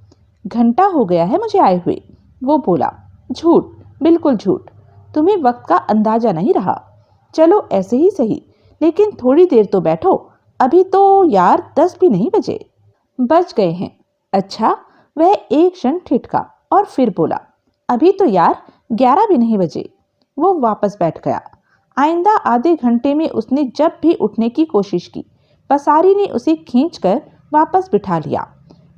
घंटा हो गया है मुझे आए हुए। वो बोला। झूठ, बिल्कुल झूठ। तुम्हें वक्त का अंदाजा नहीं रहा। चलो ऐसे ही सही, लेकिन थोड़ी देर तो बैठो। अभी तो यार 10 भी नहीं बजे। बज गए हैं। अच्छा। वह एक क्षण ठिठका और फिर बोला। अभी तो यार 11 भी नहीं बजे। वो वापस बैठ गया। आइंदा आधे घंटे में उसने जब भी उठने की कोशिश की, पंसारी ने उसे खींचकर वापस बिठा लिया।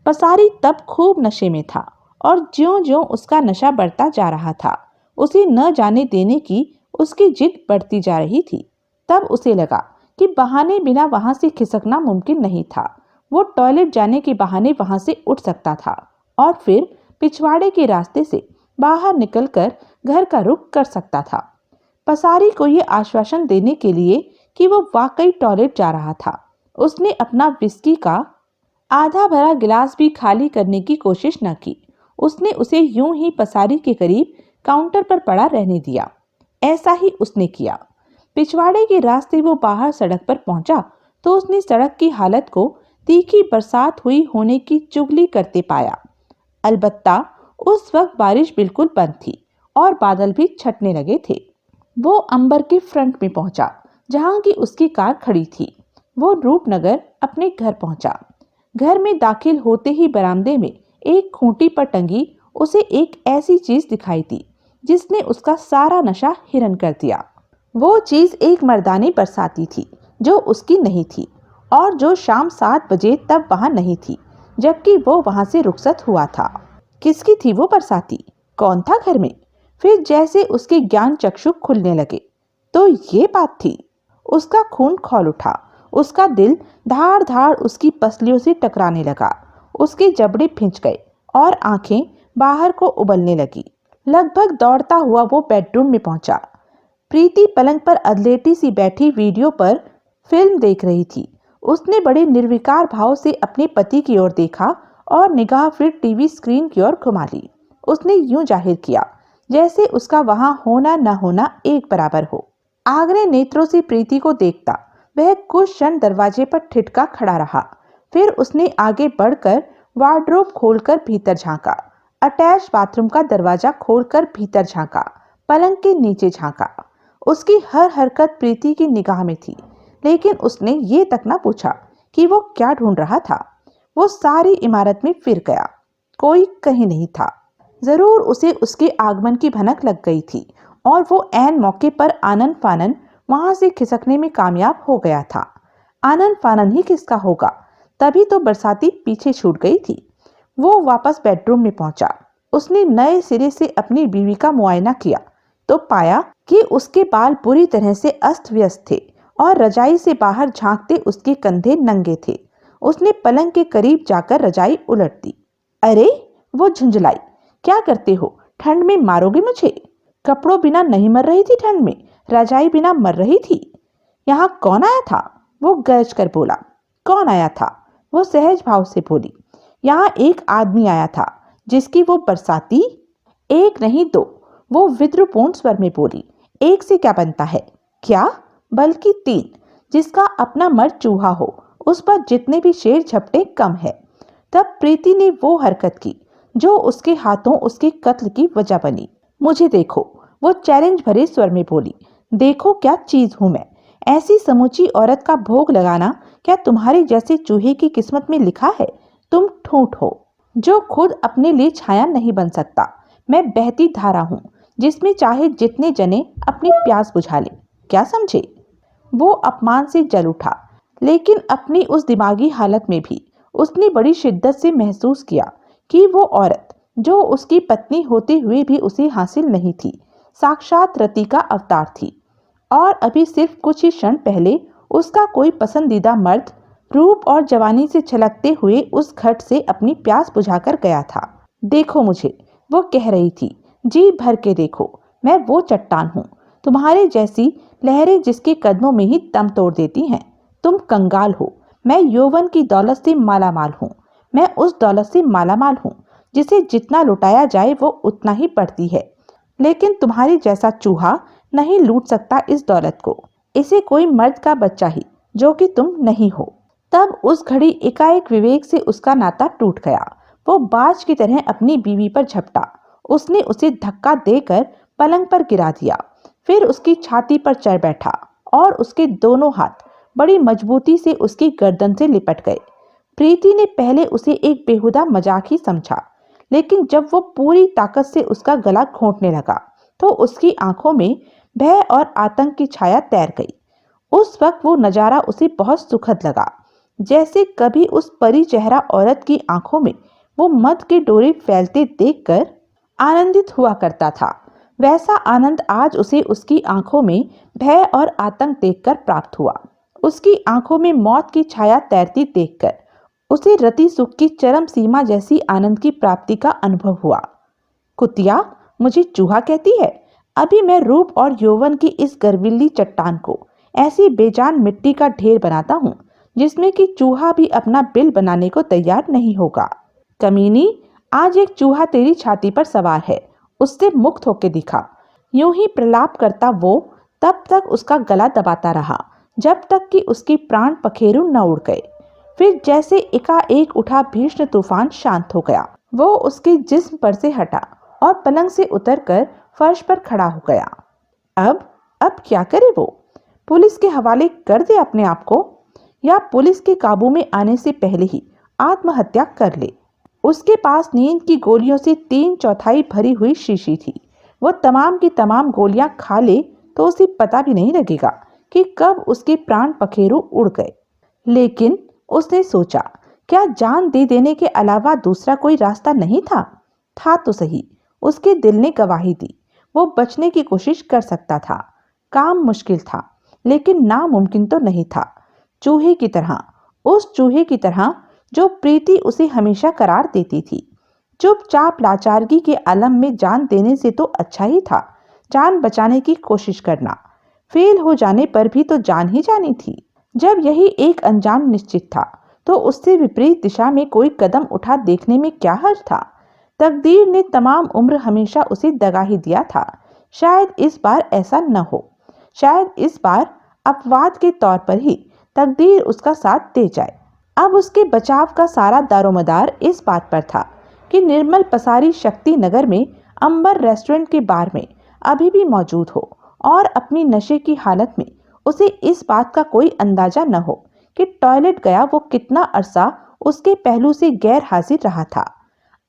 पंसारी तब खूब नशे में था और ज्यों-ज्यों उसका नशा बढ़ता जा रहा था, उसे न जाने देने की उसकी जिद बढ़ती जा रही थी। तब उसे लगा कि बहाने बिना वहां से खिसकना मुमकिन नहीं था। वो टॉयलेट जाने के बहाने वहां से उठ सकता था और फिर पिछवाड़े के रास्ते से बाहर निकलकर घर का रुख कर सकता था। पंसारी को ये आश्वासन देने के लिए कि वो वाकई टॉयलेट जा रहा था, उसने अपना विस्की का आधा भरा गिलास भी खाली करने की कोशिश न की। उसने उसे यूं ही पंसारी के करीब काउंटर पर पड़ा रहने दिया। ऐसा ही उसने किया। पिछवाड़े के रास्ते वो बाहर सड़क पर पहुंचा तो उसने सड़क की हालत को तीखी बरसात हुई होने की चुगली करते पाया। अलबत्ता उस वक्त बारिश बिल्कुल बंद थी और बादल भी छटने लगे थे। वो अंबर के फ्रंट में पहुंचा जहां की उसकी कार खड़ी थी। वो रूपनगर अपने घर पहुंचा। घर में दाखिल होते ही बरामदे में एक खूंटी पर टंगी उसे एक ऐसी चीज दिखाई दी जिसने उसका सारा नशा हिरन कर दिया। वो चीज एक मर्दानी बरसाती थी जो उसकी नहीं थी और जो शाम 7 बजे तब वहां नहीं थी, जबकि वो वहां से रुखसत हुआ था। किसकी थी वो बरसाती? कौन था घर में? फिर जैसे उसके ज्ञान चक्षु खुलने लगे तो ये बात थी। उसका खून खौल उठा। उसका दिल धाड़ धाड़ उसकी पसलियों से टकराने लगा। उसके जबड़े फिंच गए और आंखें बाहर को उबलने लगी। लगभग दौड़ता हुआ वो बेडरूम में पहुंचा। प्रीति पलंग पर अधलेटी सी बैठी वीडियो पर फिल्म देख रही थी। उसने बड़े निर्विकार भाव से अपने पति की ओर देखा और निगाह फिर टीवी स्क्रीन की ओर घुमा ली। उसने यूं जाहिर किया जैसे उसका वहां होना न होना एक बराबर हो। आगरे नेत्रों से प्रीति को देखता वह कुछ क्षण दरवाजे पर ठिठका खड़ा रहा। फिर उसने आगे बढ़कर वार्डरोब खोलकर भीतर झांका। अटैच बाथरूम का दरवाजा खोलकर भीतर झांका। पलंग के नीचे झांका। उसकी हर हरकत प्रीति की निगाह में थी, लेकिन उसने ये तक न पूछा कि वो क्या ढूंढ रहा था। वो सारी इमारत में फिर गया, कोई कहीं नहीं था। जरूर उसे उसके आगमन की भनक लग गई थी और वो ऐन मौके पर आनन फानन वहां से खिसकने में कामयाब हो गया था। आनन फानन ही किसका होगा, तभी तो बरसाती पीछे छूट गई थी। वो वापस बेडरूम में पहुंचा। उसने नए सिरे से अपनी बीवी का मुआयना किया तो पाया कि उसके बाल पूरी तरह से अस्त व्यस्त थे और रजाई से बाहर झांकते उसके कंधे नंगे थे। उसने पलंग के करीब जाकर रजाई उलट दी। अरे, वो झुंझलाई, क्या करते हो? ठंड में मारोगे मुझे? कपड़ों बिना नहीं मर रही थी ठंड में, रजाई बिना मर रही थी। यहाँ कौन आया था? वो गरज कर बोला। कौन आया था? वो सहज भाव से बोली। यहाँ एक आदमी आया था जिसकी वो बरसाती। एक नहीं दो, वो विद्रुपूर्ण स्वर में बोली। एक से क्या बनता है? क्या, बल्कि तीन। जिसका अपना मर्द चूहा हो उस पर जितने भी शेर झपटे कम है। तब प्रीति ने वो हरकत की जो उसके हाथों उसके कत्ल की वजह बनी। मुझे देखो, वो चैलेंज भरे स्वर में बोली। देखो क्या चीज हूं मैं। ऐसी समूची औरत का भोग लगाना क्या तुम्हारे जैसे चूहे की किस्मत में लिखा है? तुम ठूंठ हो जो खुद अपने लिए छाया नहीं बन सकता। मैं बहती धारा हूँ जिसमें चाहे जितने जने अपनी प्यास बुझा ले। क्या समझे? वो अपमान से जल उठा, लेकिन अपनी उस दिमागी हालत में भी उसने बड़ी शिद्दत से महसूस किया कि वो औरत जो उसकी पत्नी होते हुए भी उसे हासिल नहीं थी, साक्षात रति का अवतार थी। और अभी सिर्फ कुछ ही क्षण पहले उसका कोई पसंदीदा मर्द रूप और जवानी से छलकते हुए उस घट से अपनी प्यास बुझाकर गया था। देखो मुझे, वो कह रही थी, जी भर के देखो, मैं वो चट्टान हूँ तुम्हारे जैसी लहरें जिसके कदमों में ही दम तोड़ देती हैं। तुम कंगाल हो, मैं यौवन की दौलत से मालामाल हूँ। मैं उस दौलत से मालामाल हूँ जिसे जितना लुटाया जाए वो उतना ही बढ़ती है। लेकिन तुम्हारे जैसा चूहा नहीं लूट सकता इस दौलत को। इसे कोई मर्द का बच्चा ही, जो कि तुम नहीं हो। तब उस घड़ी एकाएक विवेक से उसका नाता टूट गया। वो बाज की तरह अपनी बीवी पर झपटा। उसने उसे धक्का देकर पलंग पर गिरा दिया, फिर उसकी छाती पर चढ़ बैठा और उसके दोनों हाथ बड़ी मजबूती से उसकी गर्दन से लिपट गए। प्रीति ने पहले उसे एक बेहुदा मजाक ही समझा, लेकिन जब वो पूरी ताकत से उसका गला घोंटने लगा तो उसकी आंखों में भय और आतंक की छाया तैर गई। उस वक्त वो नजारा उसे बहुत सुखद लगा, जैसे कभी उस परी चेहरा औरत की आंखों में वो मद के डोरे फैलते देखकर आनंदित हुआ करता था। वैसा आनंद आज उसे उसकी आंखों में भय और आतंक देखकर प्राप्त हुआ। उसकी आंखों में मौत की छाया तैरती देखकर उसे रति सुख की चरम सीमा जैसी आनंद की प्राप्ति का अनुभव हुआ। कुतिया, मुझे चूहा कहती है? अभी मैं रूप और यौवन की इस गर्विल्ली चट्टान को ऐसी बेजान मिट्टी का ढेर बनाता हूँ जिसमें कि चूहा भी अपना बिल बनाने को तैयार नहीं होगा। कमीनी, आज एक चूहा तेरी छाती पर सवार है, उससे मुक्त होके दिखा। यूं ही प्रलाप करता वो तब तक उसका गला दबाता रहा जब तक कि उसके प्राण पखेरु न उड़ गए। फिर जैसे एकाएक उठा भीषण तूफान शांत हो गया। वो उसके जिस्म पर से हटा और पलंग से उतरकर फर्श पर खड़ा हो गया। अब क्या करे वो? पुलिस के हवाले कर दे अपने आप को, या पुलिस के काबू में आने से पहले ही आत्महत्या कर ले। उसके पास नींद की गोलियों से 3/4 भरी हुई शीशी थी। वो तमाम की तमाम गोलियां खा ले तो उसे पता भी नहीं लगेगा कि कब उसके प्राण पखेरु उड़ गए। लेकिन उसने सोचा, क्या जान दे देने के अलावा दूसरा कोई रास्ता नहीं था? था तो सही, उसके दिल ने गवाही दी। वो बचने की कोशिश कर सकता था। काम मुश्किल था, लेकिन नामुमकिन तो नहीं था। चूहे की तरह, उस चूहे की तरह जो प्रीति उसे हमेशा करार देती थी। चुपचाप लाचारगी के आलम में जान देने से तो अच्छा ही था जान बचाने की कोशिश करना। फेल हो जाने पर भी तो जान ही जानी थी। जब यही एक अंजाम निश्चित था तो उससे विपरीत दिशा में कोई कदम उठा देखने में क्या हर्ज था? तकदीर ने तमाम उम्र हमेशा उसे दगा ही दिया था। शायद इस बार ऐसा न हो। शायद इस बार अपवाद के तौर पर ही तकदीर उसका साथ दे जाए। अब उसके बचाव का सारा दारोमदार इस बात पर था कि निर्मल पसारी शक्ति नगर में अंबर रेस्टोरेंट के बार में अभी भी मौजूद हो और अपनी नशे की हालत में उसे इस बात का कोई अंदाजा न हो कि टॉयलेट गया वो कितना अरसा उसके पहलू से गैर हाजिर रहा था।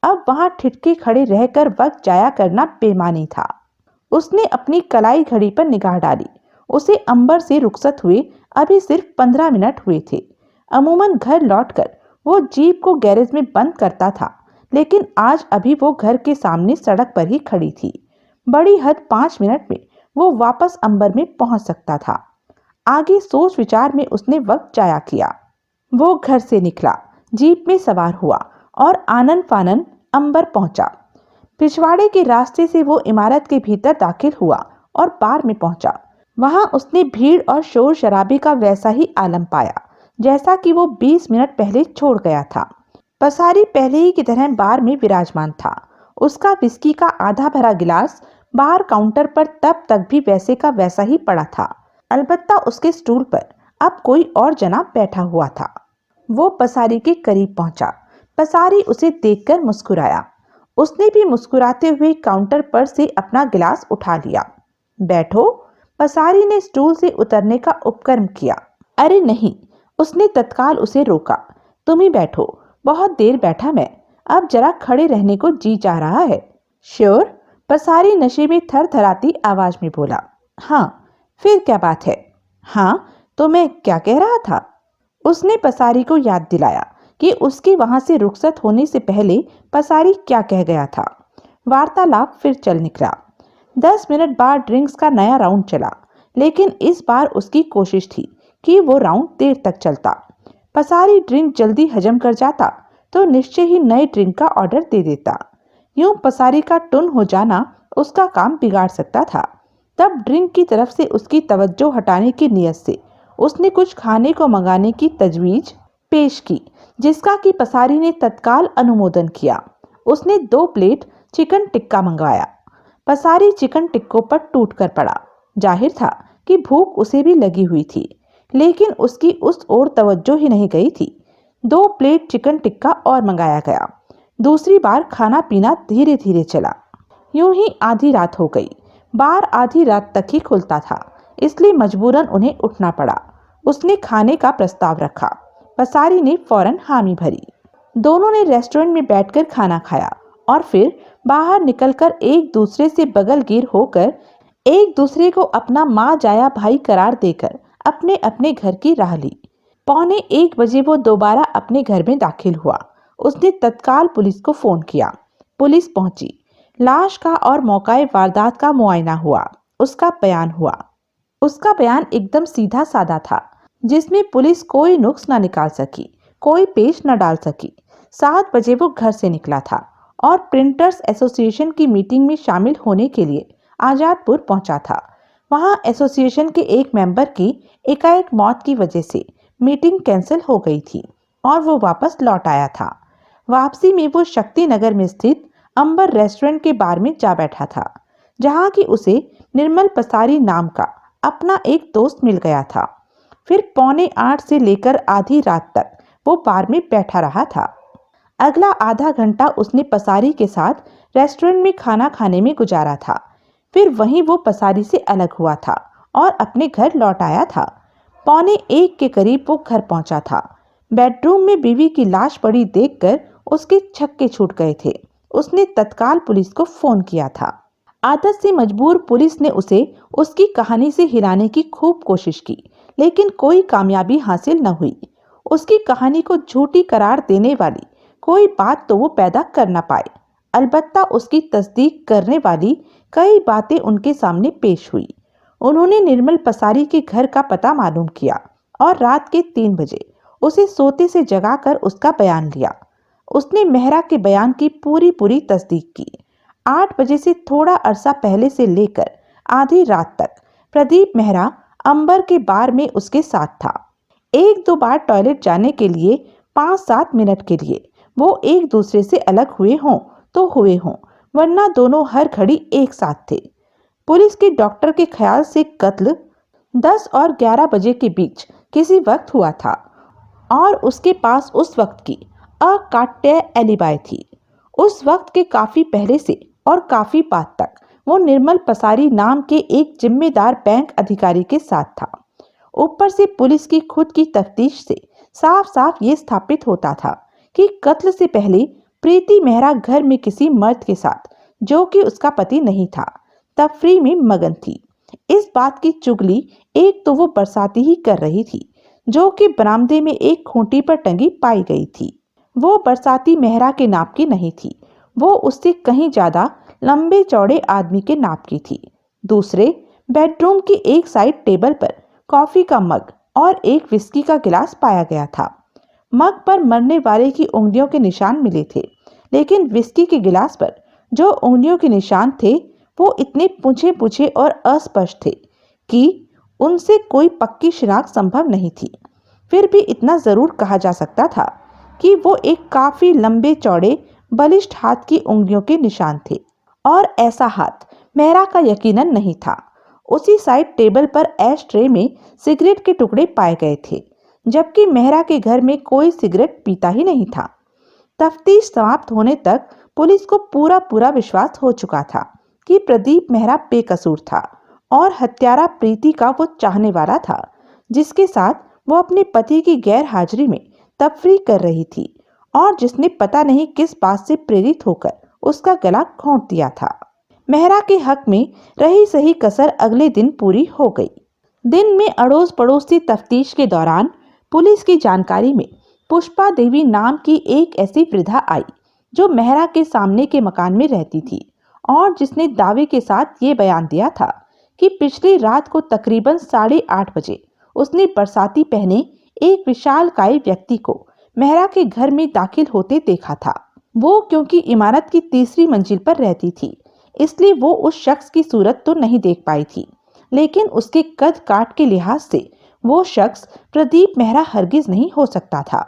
अब वहां ठिठके खड़े रहकर वक्त जाया करना बेमानी था। उसने अपनी कलाई घड़ी पर निगाह डाली। उसे अंबर से रुखसत हुए अभी सिर्फ 15 मिनट हुए थे। अमूमन घर लौटकर वो जीप को गैरेज में बंद करता था, लेकिन आज अभी वो घर के सामने सड़क पर ही खड़ी थी। बड़ी हद 5 मिनट में वो वापस अंबर में पहुंच सकता था। आगे सोच विचार में उसने वक्त जाया किया। वो घर से निकला, जीप में सवार हुआ और आनन फानन अंबर पहुंचा। पिछवाड़े के रास्ते से वो इमारत के भीतर दाखिल हुआ और बार में पहुंचा। वहां उसने भीड़ और शोर शराबे का वैसा ही आलम पाया जैसा कि वो 20 मिनट पहले छोड़ गया था। पसारी पहले ही की तरह बार में विराजमान था। उसका विस्की का आधा भरा गिलास बार काउंटर पर तब तक भी वैसे का वैसा ही पड़ा था। अलबत्ता उसके स्टूल पर अब कोई और जना बैठा हुआ था। वो पसारी के करीब पहुंचा। पसारी उसे देखकर मुस्कुराया। उसने भी मुस्कुराते हुए काउंटर पर से अपना गिलास उठा लिया। बैठो, पसारी ने स्टूल से उतरने का उपक्रम किया। अरे नहीं, उसने तत्काल उसे रोका। तुम ही बैठो, बहुत देर बैठा मैं, अब जरा खड़े रहने को जी चाह रहा है। श्योर? पसारी नशे में थरथराती आवाज में बोला। हाँ, फिर क्या बात है? हाँ, तो मैं क्या कह रहा था? उसने पसारी को याद दिलाया कि उसके वहां से रुखसत होने से पहले पसारी क्या कह गया था। वार्तालाप फिर चल निकला। 10 मिनट बाद ड्रिंक्स का नया राउंड चला, लेकिन इस बार उसकी कोशिश थी कि वो राउंड देर तक चलता। पसारी ड्रिंक जल्दी हजम कर जाता तो निश्चय ही नए ड्रिंक का ऑर्डर दे देता। यूं पसारी का टुन हो जाना उसका काम बिगाड़ सकता था। तब ड्रिंक की तरफ से उसकी तवज्जो हटाने की नीयत से उसने कुछ खाने को मंगाने की तजवीज पेश की, जिसका कि पसारी ने तत्काल अनुमोदन किया। उसने 2 प्लेट चिकन टिक्का मंगवाया। पसारी चिकन टिक्कों पर टूट कर पड़ा। जाहिर था कि भूख उसे भी लगी हुई थी, लेकिन उसकी उस ओर तवज्जो ही नहीं गई थी। 2 प्लेट चिकन टिक्का और मंगाया गया। दूसरी बार खाना पीना धीरे धीरे चला। यूं ही आधी रात हो गई। बार आधी रात तक ही खुलता था, इसलिए मजबूरन उन्हें उठना पड़ा। उसने खाने का प्रस्ताव रखा। पसारी ने फौरन हामी भरी। दोनों ने रेस्टोरेंट में बैठकर खाना खाया और फिर बाहर निकलकर एक दूसरे से बगलगीर होकर एक दूसरे को अपना माँ जाया भाई करार देकर अपने अपने घर की राह ली। 12:45 वो दोबारा अपने घर में दाखिल हुआ। उसने तत्काल पुलिस को फोन किया। पुलिस पहुंची। लाश का और मौकाए वारदात का मुआयना हुआ। उसका बयान हुआ। उसका बयान एकदम सीधा साधा था, जिसमें पुलिस कोई नुक्स न निकाल सकी, कोई पेश न डाल सकी। 7 बजे वो घर से निकला था और प्रिंटर्स एसोसिएशन की मीटिंग में शामिल होने के लिए आजादपुर पहुंचा था। वहां एसोसिएशन के एक मेंबर की एकाएक मौत की वजह से मीटिंग कैंसिल हो गई थी और वो वापस लौट आया था। वापसी में वो शक्ति नगर में स्थित अंबर रेस्टोरेंट के बार में जा बैठा था, जहां की उसे निर्मल पसारी नाम का अपना एक दोस्त मिल गया था। फिर 7:45 से लेकर आधी रात तक वो बार में बैठा रहा था। अगला आधा घंटा उसने पसारी के साथ रेस्टोरेंट में खाना खाने में गुजारा था। फिर वहीं वो पसारी से अलग हुआ था और अपने घर लौट आया था। 12:45 के करीब वो घर पहुंचा था। बेडरूम में बीवी की लाश पड़ी देखकर उसके छक्के छूट गए थे। उसने तत्काल पुलिस को फोन किया था। आदत से मजबूर पुलिस ने उसे उसकी कहानी से हिलाने की खूब कोशिश की, लेकिन कोई कामयाबी हासिल न हुई। उसकी कहानी को झूठी करार देने वाली कोई बात तो वो पैदा कर न पाए। अलबत्ता उसकी तस्दीक करने वाली कई बातें उनके सामने पेश हुई। उन्होंने निर्मल पसारी के घर का पता मालूम किया और रात के 3 बजे उसे सोते से जगाकर उसका बयान लिया। उसने मेहरा के बयान की पूरी तस्दीक की। 8 बजे से थोड़ा अरसा पहले से लेकर आधी रात तक प्रदीप मेहरा अंबर के बार में उसके साथ था। 1-2 बार टॉयलेट जाने के लिए 5-7 मिनट के लिए वो एक दूसरे से अलग हुए हों तो हुए हों, वरना दोनों हर घड़ी एक साथ थे। पुलिस के डॉक्टर के ख्याल से कत्ल 10 और 11 बजे के बीच किसी वक्त हुआ था और उसके पास उस वक्त की अकाट्य एलिबाई थी। उस वक्त के काफी पहले से और काफी बाद तक वो निर्मल पसारी नाम के एक जिम्मेदार बैंक अधिकारी के साथ था। ऊपर से पुलिस की खुद की तफ्तीश से साफ साफ ये स्थापित होता था कि कत्ल से पहले प्रीति मेहरा घर में किसी मर्द के साथ, जो कि उसका पति नहीं था, तफरी में मगन थी। इस बात की चुगली एक तो वो बरसाती ही कर रही थी, जो कि बरामदे में एक खूंटी पर टंगी पाई गई थी। वो बरसाती मेहरा के नाप की नहीं थी, वो उससे कहीं ज्यादा लंबे चौड़े आदमी के नाप की थी। दूसरे बेडरूम की एक साइड टेबल पर कॉफी का मग और एक विस्की का गिलास पाया गया था। मग पर मरने वाले की उंगलियों के निशान मिले थे, लेकिन विस्की के गिलास पर जो उंगलियों के निशान थे वो इतने पूछे पूछे और अस्पष्ट थे कि उनसे कोई पक्की शिनाख्त संभव नहीं थी। फिर भी इतना जरूर कहा जा सकता था कि वो एक काफी लंबे चौड़े बलिष्ठ हाथ की उंगलियों के निशान थे, और ऐसा हाथ मेहरा का यकीनन नहीं था। उसी साइड टेबल पर ऐश ट्रे में सिगरेट के टुकड़े पाए गए थे, जबकि मेहरा के घर में कोई सिगरेट पीता ही नहीं था। तफ्तीश समाप्त होने तक पुलिस को पूरा विश्वास हो चुका था कि प्रदीप मेहरा बेकसूर था और हत्यारा प्रीति का वो चाहने वाला था, जिसके साथ वो अपने पति की गैर हाजिरी में तफरी कर रही थी और जिसने पता नहीं किस बात से प्रेरित होकर उसका गला घोंट दिया था। मेहरा के हक में रही सही कसर अगले दिन पूरी हो गई। दिन में अड़ोस पड़ोस की तफ्तीश के दौरान पुलिस की जानकारी में पुष्पा देवी नाम की एक ऐसी वृद्धा आई जो मेहरा के सामने के मकान में रहती थी और जिसने दावे के साथ ये बयान दिया था कि पिछली रात को तकरीबन 8:30 बजे उसने बरसाती पहने एक विशालकाय व्यक्ति को मेहरा के घर में दाखिल होते देखा था। वो क्योंकि इमारत की तीसरी मंजिल पर रहती थी, इसलिए वो उस शख्स की सूरत तो नहीं देख पाई थी, लेकिन उसके कद काट के लिहाज से वो शख्स प्रदीप मेहरा हरगिज नहीं हो सकता था।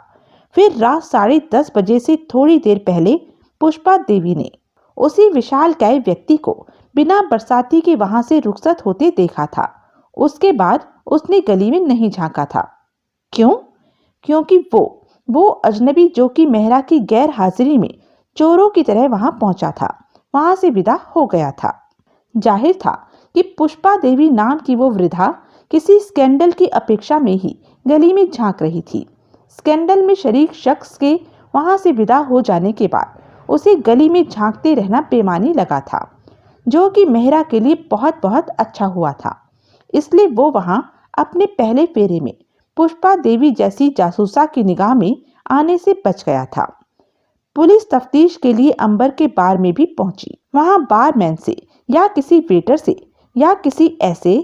फिर रात 10:30 बजे से थोड़ी देर पहले पुष्पा देवी ने उसी विशालकाय व्यक्ति को बिना बरसाती के वहां से रुखसत होते देखा था। उसके बाद उसने गली में नहीं झांका था। क्यों? क्योंकि वो अजनबी जो कि मेहरा की गैर हाजिरी में चोरों की तरह वहां पहुंचा था, वहां से विदा हो गया था। जाहिर था कि पुष्पा देवी नाम की वो वृद्धा किसी स्कैंडल की अपेक्षा में ही गली में झांक रही थी। स्कैंडल में शरीक शख्स के वहां से विदा हो जाने के बाद उसे गली में झांकते रहना बेमानी लगा था, जो कि मेहरा के लिए बहुत बहुत अच्छा हुआ था। इसलिए वो वहां अपने पहले फेरे में पुष्पा देवी जैसी जासूसा की निगाह में आने से बच गया था। पुलिस तफ्तीश के लिए अंबर के बार में भी पहुंची। वहां बारमैन से या किसी वेटर से या किसी ऐसे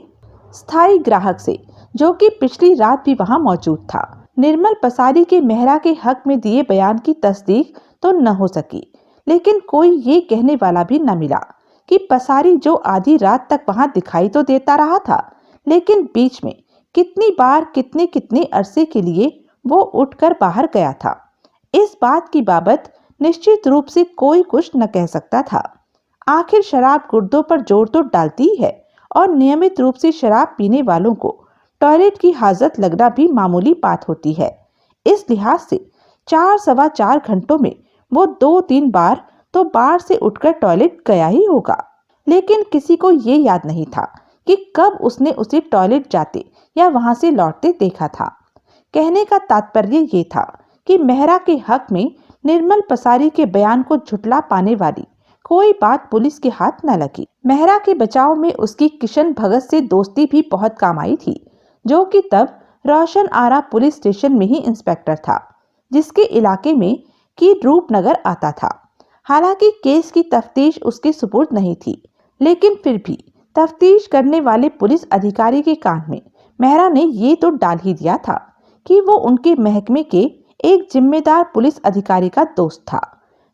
स्थायी ग्राहक से जो कि पिछली रात भी वहां मौजूद था, निर्मल पसारी के मेहरा के हक में दिए बयान की तस्दीक तो न हो सकी, लेकिन कोई ये कहने वाला भी न मिला कि पसारी जो आधी रात तक वहां दिखाई तो देता रहा था, लेकिन बीच में कितनी बार कितने कितने अरसे के लिए वो उठकर बाहर गया था। इस बात की बाबत निश्चित रूप से कोई कुछ न कह सकता था। आखिर शराब गुर्दों पर जोर तो डालती ही है, और नियमित रूप से शराब पीने वालों को टॉयलेट की हाजत लगना भी मामूली बात होती है। इस लिहाज से 4-4.25 घंटों में वो 2-3 बार तो बार से उठकर टॉयलेट गया ही होगा, लेकिन किसी को ये याद नहीं था कि कब उसने उसे टॉयलेट जाते या वहां से लौटते देखा था। कहने का तात्पर्य ये था कि मेहरा के हक में निर्मल पसारी के बयान को झुटला पाने वाली कोई बात पुलिस के हाथ न लगी। मेहरा के बचाव में उसकी किशन भगत से दोस्ती भी बहुत काम आई थी, जो कि तब रोशन आरा पुलिस स्टेशन में ही इंस्पेक्टर था, जिसके इलाके में की रूपनगर आता था। हालांकि केस की तफ्तीश उसके सुपुर्द नहीं थी, लेकिन फिर भी तफ्तीश करने वाले पुलिस अधिकारी के कान में मेहरा ने ये तो डाल ही दिया था कि वो उनके महकमे के एक जिम्मेदार पुलिस अधिकारी का दोस्त था।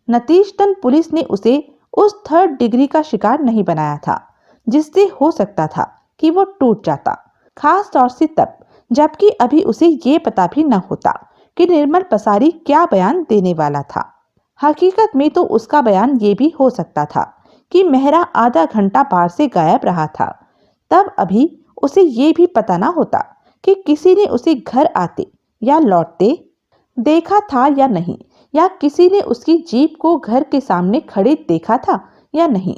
नतीजतन पुलिस ने उसे उस 3rd डिग्री का शिकार नहीं बनाया था, जिससे हो सकता था कि वो टूट जाता, खास तौर से तब जबकि अभी उसे ये पता भी न होता कि निर्मल पसारी क्या बयान देने वाला था। हकीकत में तो उसका बयान ये भी हो सकता था कि मेहरा आधा घंटा बाहर से गायब रहा था। तब अभी उसे ये भी पता ना होता कि किसी ने उसे घर आते या लौटते देखा था या नहीं, या किसी ने उसकी जीप को घर के सामने खड़े देखा था या नहीं।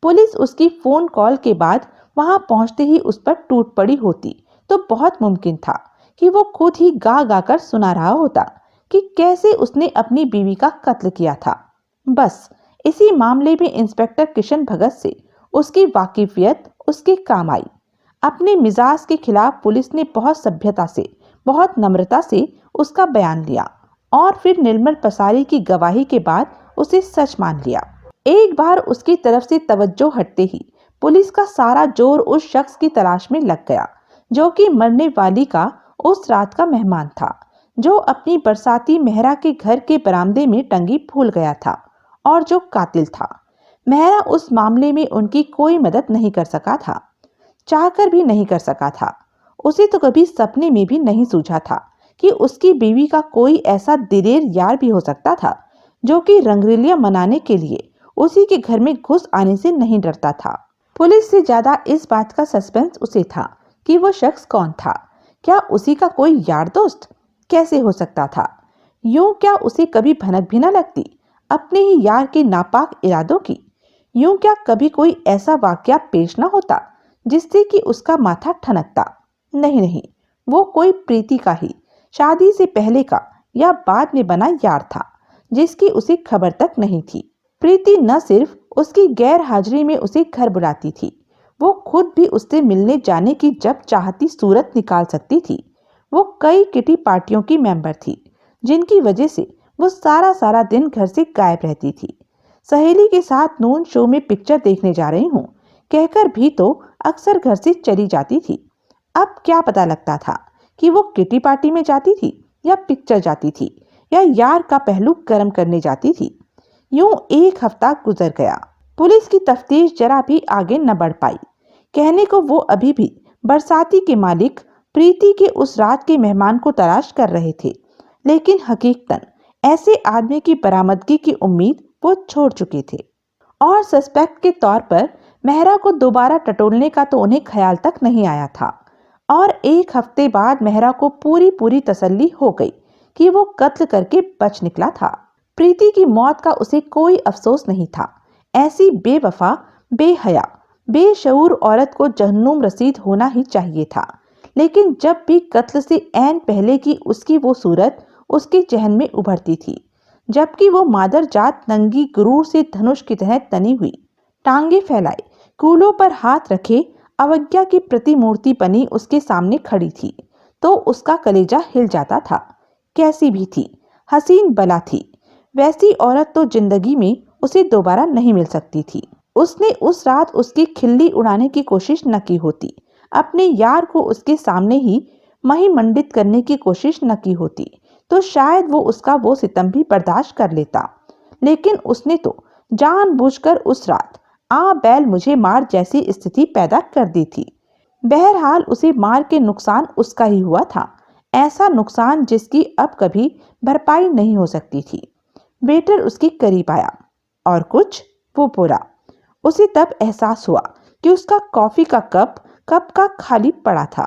पुलिस उसकी फोन कॉल के बाद वहां पहुंचते ही उस पर टूट पड़ी होती तो बहुत मुमकिन था कि वो खुद ही गा गा कर सुना रहा होता कि कैसे उसने अपनी बीवी का कत्ल किया था। बस इसी मामले में इंस्पेक्टर किशन भगत से उसकी वाकिफियत उसके काम आई। अपने मिजाज के खिलाफ पुलिस ने बहुत सभ्यता से, बहुत नम्रता से उसका बयान लिया और फिर निर्मल पसारी की गवाही के बाद उसे सच मान लिया। एक बार उसकी तरफ से तवज्जो हटते ही पुलिस का सारा जोर उस शख्स की तलाश में लग गया जो कि मरने वाली का उस रात का मेहमान था, जो अपनी बरसाती मेहरा के घर के बरामदे में टंगी भूल गया था और जो कातिल था। मेहरा उस मामले में उनकी कोई मदद नहीं कर सका था, चाहकर भी नहीं कर सका था। उसे तो कभी सपने में भी नहीं सूझा था कि उसकी बीवी का कोई ऐसा दिलेर यार भी हो सकता था जो कि रंगरेलियां मनाने के लिए उसी के घर में घुस आने से नहीं डरता था। पुलिस से ज्यादा इस बात का सस्पेंस उसे था कि वो शख्स कौन था। क्या उसी का कोई यार दोस्त? कैसे हो सकता था? यूं क्या उसे कभी भनक भी न लगती अपने ही यार के नापाक इरादों की? यूं क्या कभी कोई ऐसा वाकया पेश न होता जिससे कि उसका माथा ठनकता? नहीं नहीं, वो कोई प्रीति का ही शादी से पहले का या बाद में बना यार था जिसकी उसे खबर तक नहीं थी। प्रीति न सिर्फ उसकी गैर हाजिरी में उसे घर बुलाती थी, वो खुद भी उससे मिलने जाने की जब चाहती सूरत निकाल सकती थी। वो कई किटी पार्टियों की मेंबर थी जिनकी वजह से वो सारा सारा दिन घर से गायब रहती थी। सहेली के साथ नून शो में पिक्चर देखने जा रही हूँ कहकर भी तो अक्सर घर से चली जाती थी। अब क्या पता लगता था कि वो किटी पार्टी में जाती थी या पिक्चर जाती थी या यार का पहलू गर्म करने जाती थी। यूं एक हफ्ता गुजर गया। पुलिस की तफ्तीश जरा भी आगे न बढ़ पाई। कहने को वो अभी भी बरसाती के मालिक प्रीति के उस रात के मेहमान को तलाश कर रहे थे, लेकिन हकीकतन ऐसे आदमी की बरामदगी की उम्मीद वो छोड़ चुके थे और सस्पेक्ट के तौर पर मेहरा को दोबारा टटोलने का तो उन्हें ख्याल तक नहीं आया था। और एक हफ्ते बाद मेहरा को पूरी पूरी तसल्ली हो गई कि वो कत्ल करके बच निकला था। प्रीति की मौत का उसे कोई अफसोस नहीं था। ऐसी बेवफा, बेहया, बेशऊर औरत को जहन्नुम रसीद होना ही चाहिए था। लेकिन जब भी कत्ल से ऐन पहले की उसकी वो सूरत उसके जहन में उभरती थी, जबकि वो मादर जात नंगी गुरूर से धनुष की तरह तनी हुई, टांगे फैलाए, कूलों पर हाथ रखे अवज्ञा की प्रतिमूर्ति बनी उसके सामने खड़ी थी, तो उसका कलेजा हिल जाता था। कैसी भी थी, हसीन बला थी, वैसी औरत तो जिंदगी में उसे दोबारा नहीं मिल सकती थी। उसने उस रात उसकी खिल्ली उड़ाने की कोशिश न की होती, अपने यार को उसके सामने ही महिमंडित करने की कोशिश न की होती, तो शायद वो उसका वो सितम भी बर्दाश्त कर लेता। लेकिन उसने तो जानबूझकर उस रात आ बैल मुझे मार जैसी स्थिति पैदा कर दी थी। बहरहाल उसे मार के नुकसान उसका ही हुआ था, ऐसा नुकसान जिसकी अब कभी भरपाई नहीं हो सकती थी। वेटर उसके करीब आया और कुछ वो बोला। उसे तब एहसास हुआ कि उसका कॉफी का कप का खाली पड़ा था।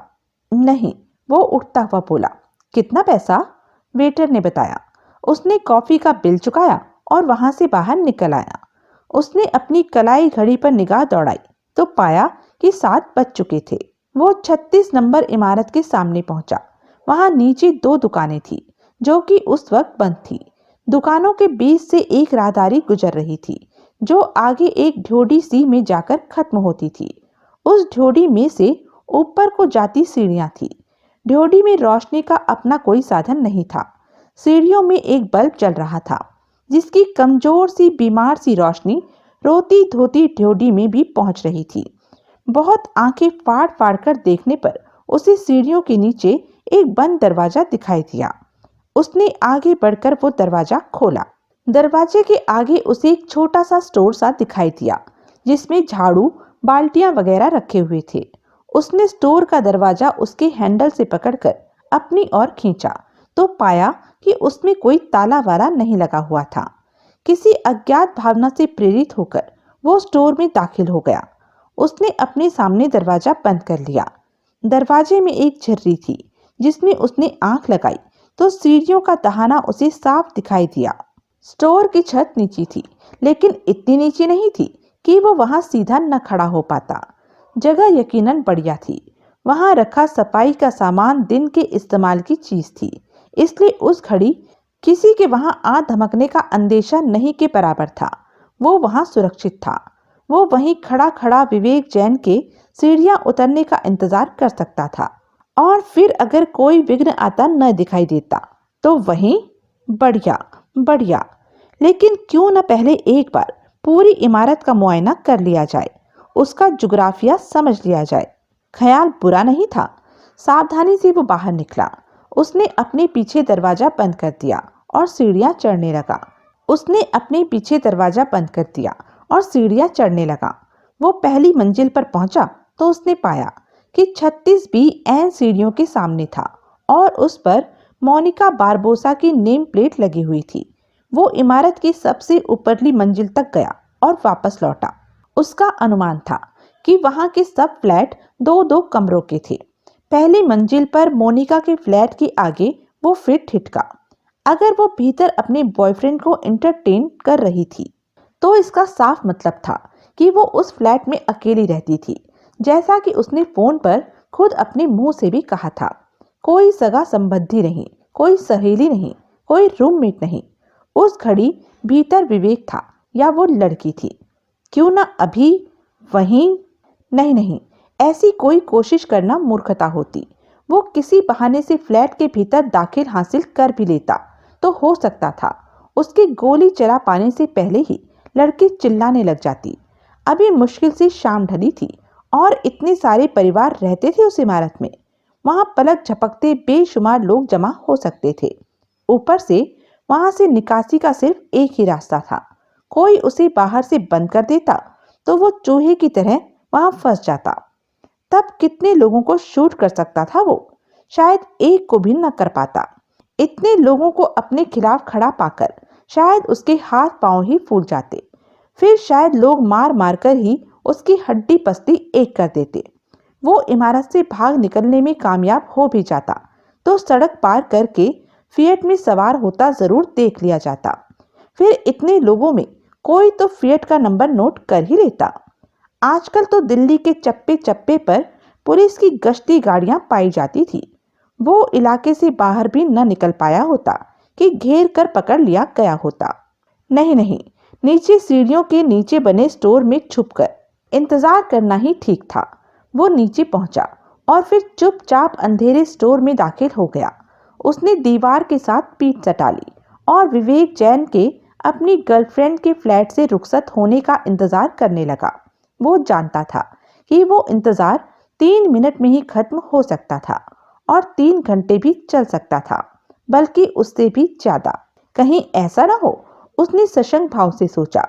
नहीं, वो उठता हुआ बोला, कितना पैसा? वेटर ने बताया। उसने कॉफी का बिल चुकाया और वहां से बाहर निकल आया। उसने अपनी कलाई घड़ी पर निगाह दौड़ाई तो पाया कि 7 बज चुके थे। वो 36 नंबर इमारत के सामने पहुंचा। वहां नीचे 2 दुकानें थी जो कि उस वक्त बंद थी। दुकानों के बीच से एक राहदारी गुजर रही थी जो आगे एक ढ्योढ़ी सी में जाकर खत्म होती थी। उस ढ्योढ़ी में से ऊपर को जाती सीढ़ियां थी। ढ्योढ़ी में रोशनी का अपना कोई साधन नहीं था। सीढ़ियों में एक बल्ब जल रहा था जिसकी कमजोर सी बीमार सी रोशनी रोती धोती ढ्योढ़ी में भी पहुंच रही थी। बहुत आंखें फाड़ फाड़ कर देखने पर उसे सीढ़ियों के नीचे एक बंद दरवाजा दिखाई दिया। उसने आगे बढ़कर वो दरवाजा खोला। दरवाजे के आगे उसे एक छोटा सा स्टोर सा दिखाई दिया जिसमें झाड़ू, बाल्टियां वगैरह रखे हुए थे। उसने स्टोर का दरवाजा उसके हैंडल से पकड़कर अपनी ओर खींचा तो पाया कि उसमें कोई ताला वाला नहीं लगा हुआ था। किसी अज्ञात भावना से प्रेरित होकर वो स्टोर में दाखिल हो गया। उसने अपने सामने दरवाजा बंद कर लिया। दरवाजे में एक झर्री थी जिसमें उसने आंख लगाई तो सीढ़ियों का दहाना उसे साफ दिखाई दिया। स्टोर की छत नीची थी, लेकिन इतनी नीची नहीं थी कि वो वहां सीधा न खड़ा हो पाता। जगह यकीनन बढ़िया थी। वहां रखा सफाई का सामान दिन के इस्तेमाल की चीज थी, इसलिए उस घड़ी किसी के वहां आंख धमकने का अंदेशा नहीं के बराबर था। वो वहां सुरक्षित था। वो वहीं खड़ा खड़ा विवेक जैन के सीढ़ियां उतरने का इंतजार कर सकता था। और फिर अगर कोई विघ्न आता न दिखाई देता तो वहीं बढ़िया बढ़िया। लेकिन क्यों न पहले एक बार पूरी इमारत का मुआयना कर लिया जाए, उसका जुग्राफिया समझ लिया जाए। ख्याल बुरा नहीं था। सावधानी से वो बाहर निकला। उसने अपने पीछे दरवाजा बंद कर दिया और सीढ़ियां चढ़ने लगा। वो पहली मंजिल पर पहुंचा तो उसने पाया कि 36 बी एन सीढ़ियों के सामने था और उस पर मोनिका बारबोसा की नेम प्लेट लगी हुई थी। वो इमारत की सबसे ऊपरली मंजिल तक गया और वापस लौटा। उसका अनुमान था कि वहां के सब फ्लैट दो दो कमरों के थे। पहली मंजिल पर मोनिका के फ्लैट के आगे वो फिर ठिठका। अगर वो भीतर अपने बॉयफ्रेंड को एंटरटेन कर रही थी तो इसका साफ मतलब था कि वो उस फ्लैट में अकेली रहती थी, जैसा कि उसने फोन पर खुद अपने मुंह से भी कहा था। कोई सगा संबंधी नहीं, कोई सहेली नहीं, कोई रूममेट नहीं। उस घड़ी भीतर विवेक था या वो लड़की थी। क्यों ना अभी वहीं? नहीं नहीं, ऐसी कोई कोशिश करना मूर्खता होती। वो किसी बहाने से फ्लैट के भीतर दाखिल हासिल कर भी लेता तो हो सकता था उसकी गोली चला पाने से पहले ही लड़की चिल्लाने लग जाती। अभी मुश्किल से शाम ढली थी और इतने सारे परिवार रहते थे उस इमारत में। वहां पलक झपकते बेशुमार लोग जमा हो सकते थे। ऊपर से वहां से निकासी का सिर्फ एक ही रास्ता था। कोई उसे बाहर से बंद कर देता तो वो चूहे की तरह वहां फंस जाता। तब कितने लोगों को शूट कर सकता था वो? शायद एक को भी न कर पाता। इतने लोगों को अपने खिलाफ खड़ा पाकर शायद उसके हाथ पांव ही फूल जाते। फिर शायद लोग मार मार कर ही उसकी हड्डी पसली एक कर देते। वो इमारत से भाग निकलने में कामयाब हो भी जाता तो सड़क पार करके फिएट में सवार होता जरूर देख लिया जाता। फिर इतने लोगों में कोई तो फिएट का नंबर नोट कर ही लेता। आजकल तो दिल्ली के चप्पे चप्पे पर पुलिस की गश्ती गाड़ियां पाई जाती थी। वो इलाके से बाहर भी न निकल पाया होता कि घेर कर पकड़ लिया गया होता। नहीं नहीं, नीचे सीढ़ियों के नीचे बने स्टोर में छुपकर इंतजार करना ही ठीक था। वो नीचे पहुंचा और फिर चुपचाप अंधेरे स्टोर में दाखिल हो गया। उसने दीवार के साथ पीठ सटा ली और विवेक जैन के अपनी गर्लफ्रेंड के फ्लैट से रुखसत होने का इंतजार करने लगा। वो जानता था कि वो इंतजार 3 मिनट में ही खत्म हो सकता था और 3 घंटे भी चल सकता था, बल्कि उससे भी ज्यादा। कहीं ऐसा ना हो, उसने सशंक भाव से सोचा,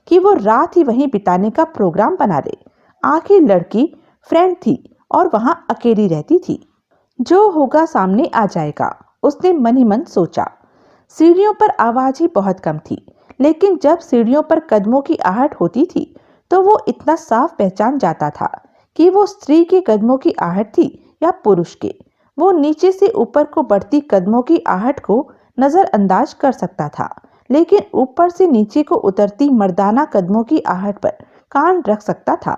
कि वो रात ही वहीं बिताने का प्रोग्राम बना ले। आखिर लड़की फ्रेंड थी और वहां अकेली रहती थी। जो होगा सामने आ जाएगा, उसने मन ही मन सोचा। सीढ़ियों पर आवाज ही बहुत कम थी, लेकिन जब सीढ़ियों पर कदमों की आहट होती थी तो वो इतना साफ पहचान जाता था कि वो स्त्री के कदमों की आहट थी या पुरुष के। वो नीचे से ऊपर को बढ़ती कदमों की आहट को नजरअंदाज कर सकता था, लेकिन ऊपर से नीचे को उतरती मर्दाना कदमों की आहट पर कान रख सकता था।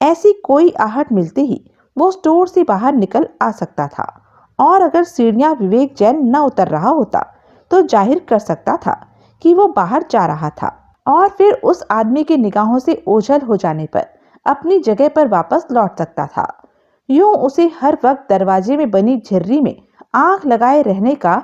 ऐसी कोई आहट मिलते ही वो स्टोर से बाहर निकल आ सकता था और अगर सीढ़ियां विवेक जैन न उतर रहा होता तो जाहिर कर सकता था कि वो बाहर जा रहा था और फिर उस आदमी की निगाहों से ओझल हो जाने पर अपनी जगह पर वापस लौट सकता था। यूं उसे हर वक्त दरवाजे में बनी झिर्री में आंख लगाए रहने का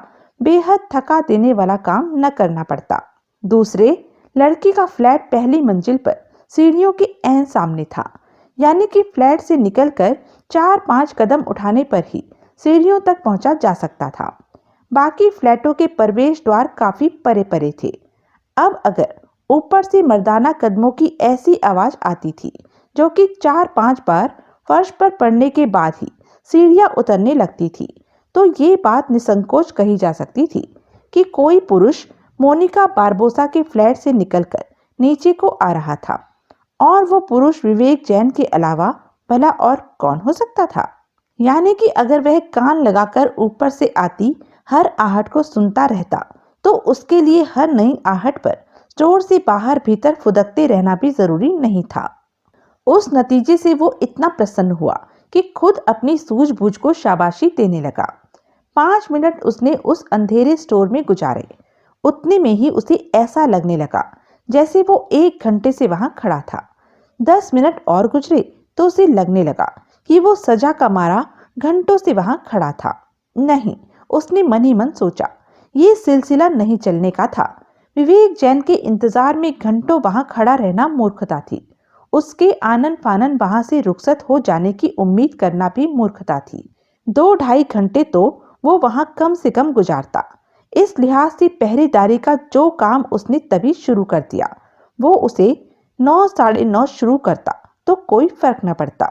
बेहद थका देने वाला काम न करना पड़ता। दूसरे, लड़की का फ्लैट पहली मंजिल पर सीढ़ियों के ऐन सामने था, यानी कि फ्लैट से निकलकर 4-5 कदम उठाने पर ही सीढ़ियों तक पहुंचा जा सकता था। बाकी फ्लैटों के प्रवेश द्वार काफी परे परे थे। अब अगर ऊपर से मर्दाना कदमों की ऐसी आवाज आती थी जो कि 4-5 बार फर्श पर पड़ने के बाद ही सीढ़ियां उतरने लगती थी, तो ये बात निसंकोच कही जा सकती थी कि कोई पुरुष मोनिका बारबोसा के फ्लैट से निकलकर नीचे को आ रहा था। और वो पुरुष विवेक जैन के अलावा भला और कौन हो सकता था? यानी कि अगर वह कान लगाकर ऊपर से आती हर आहट को सुनता रहता तो उसके लिए हर नई आहट पर स्टोर से बाहर भीतर फुदकते रहना भी जरूरी नहीं था। उस नतीजे से वो इतना प्रसन्न हुआ कि खुद अपनी सूझबूझ को शाबाशी देने लगा। 5 मिनट उसने उस अंधेरे स्टोर में गुजारे। उतने में ही उसे ऐसा लगने लगा जैसे वो 1 घंटे से वहां खड़ा था। 10 मिनट और गुजरे तो उसे लगने लगा कि वो सजा का मारा घंटों से वहां खड़ा था। नहीं, उसने मन ही मन सोचा, ये सिलसिला नहीं चलने का था। विवेक जैन के इंतजार में घंटों वहां खड़ा रहना मूर्खता थी। उसके आनन फानन वहां से रुखसत हो जाने की उम्मीद करना भी मूर्खता थी। 2-2.5 घंटे तो वो वहां कम से कम गुजारता। इस लिहाज से पहरेदारी का जो काम उसने तभी शुरू कर दिया, वो उसे 9 साढ़े 9 शुरू करता तो कोई फर्क न पड़ता।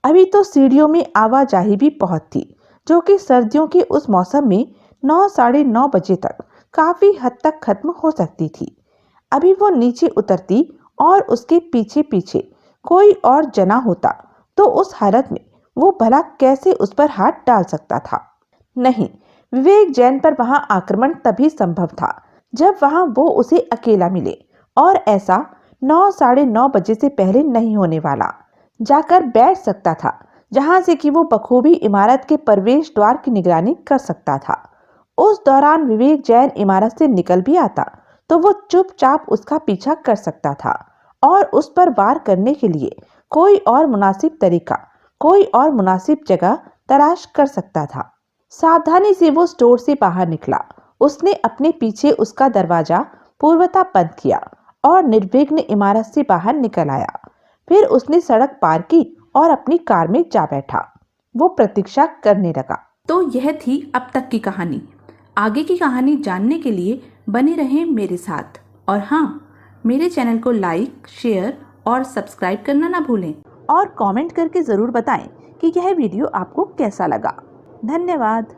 अभी तो सीढ़ियों में आवाजाही भी बहुत थी, जो कि सर्दियों के उस मौसम में 9 साढ़े 9 बजे तक काफी हद तक खत्म हो सकती थी। अभी वो नीचे उतरती और उसके पीछे पीछे कोई और जना होता तो उस हालत में वो भला कैसे उस पर हाथ डाल सकता था। नहीं, विवेक जैन पर वहां आक्रमण तभी संभव था जब वहां वो उसे अकेला मिले, और ऐसा 9 साढ़े 9 बजे से पहले नहीं होने वाला। जाकर बैठ सकता था जहां से कि वो बखूबी इमारत के प्रवेश द्वार की निगरानी कर सकता था। उस दौरान विवेक जैन इमारत से निकल भी आता तो वो चुपचाप उसका पीछा कर सकता था और उस पर वार करने के लिए कोई और मुनासिब तरीका, कोई और मुनासिब जगह तलाश कर सकता था। सावधानी से वो स्टोर से बाहर निकला। उसने अपने पीछे उसका दरवाजा पूर्वतः बंद किया और निर्विघ्न इमारत से बाहर निकल आया। फिर उसने सड़क पार की और अपनी कार में जा बैठा। वो प्रतीक्षा करने लगा। तो यह थी अब तक की कहानी। आगे की कहानी जानने के लिए बने रहें मेरे साथ। और हाँ, मेरे चैनल को लाइक, शेयर और सब्सक्राइब करना ना भूलें। और कमेंट करके ज़रूर बताएं कि यह वीडियो आपको कैसा लगा। धन्यवाद।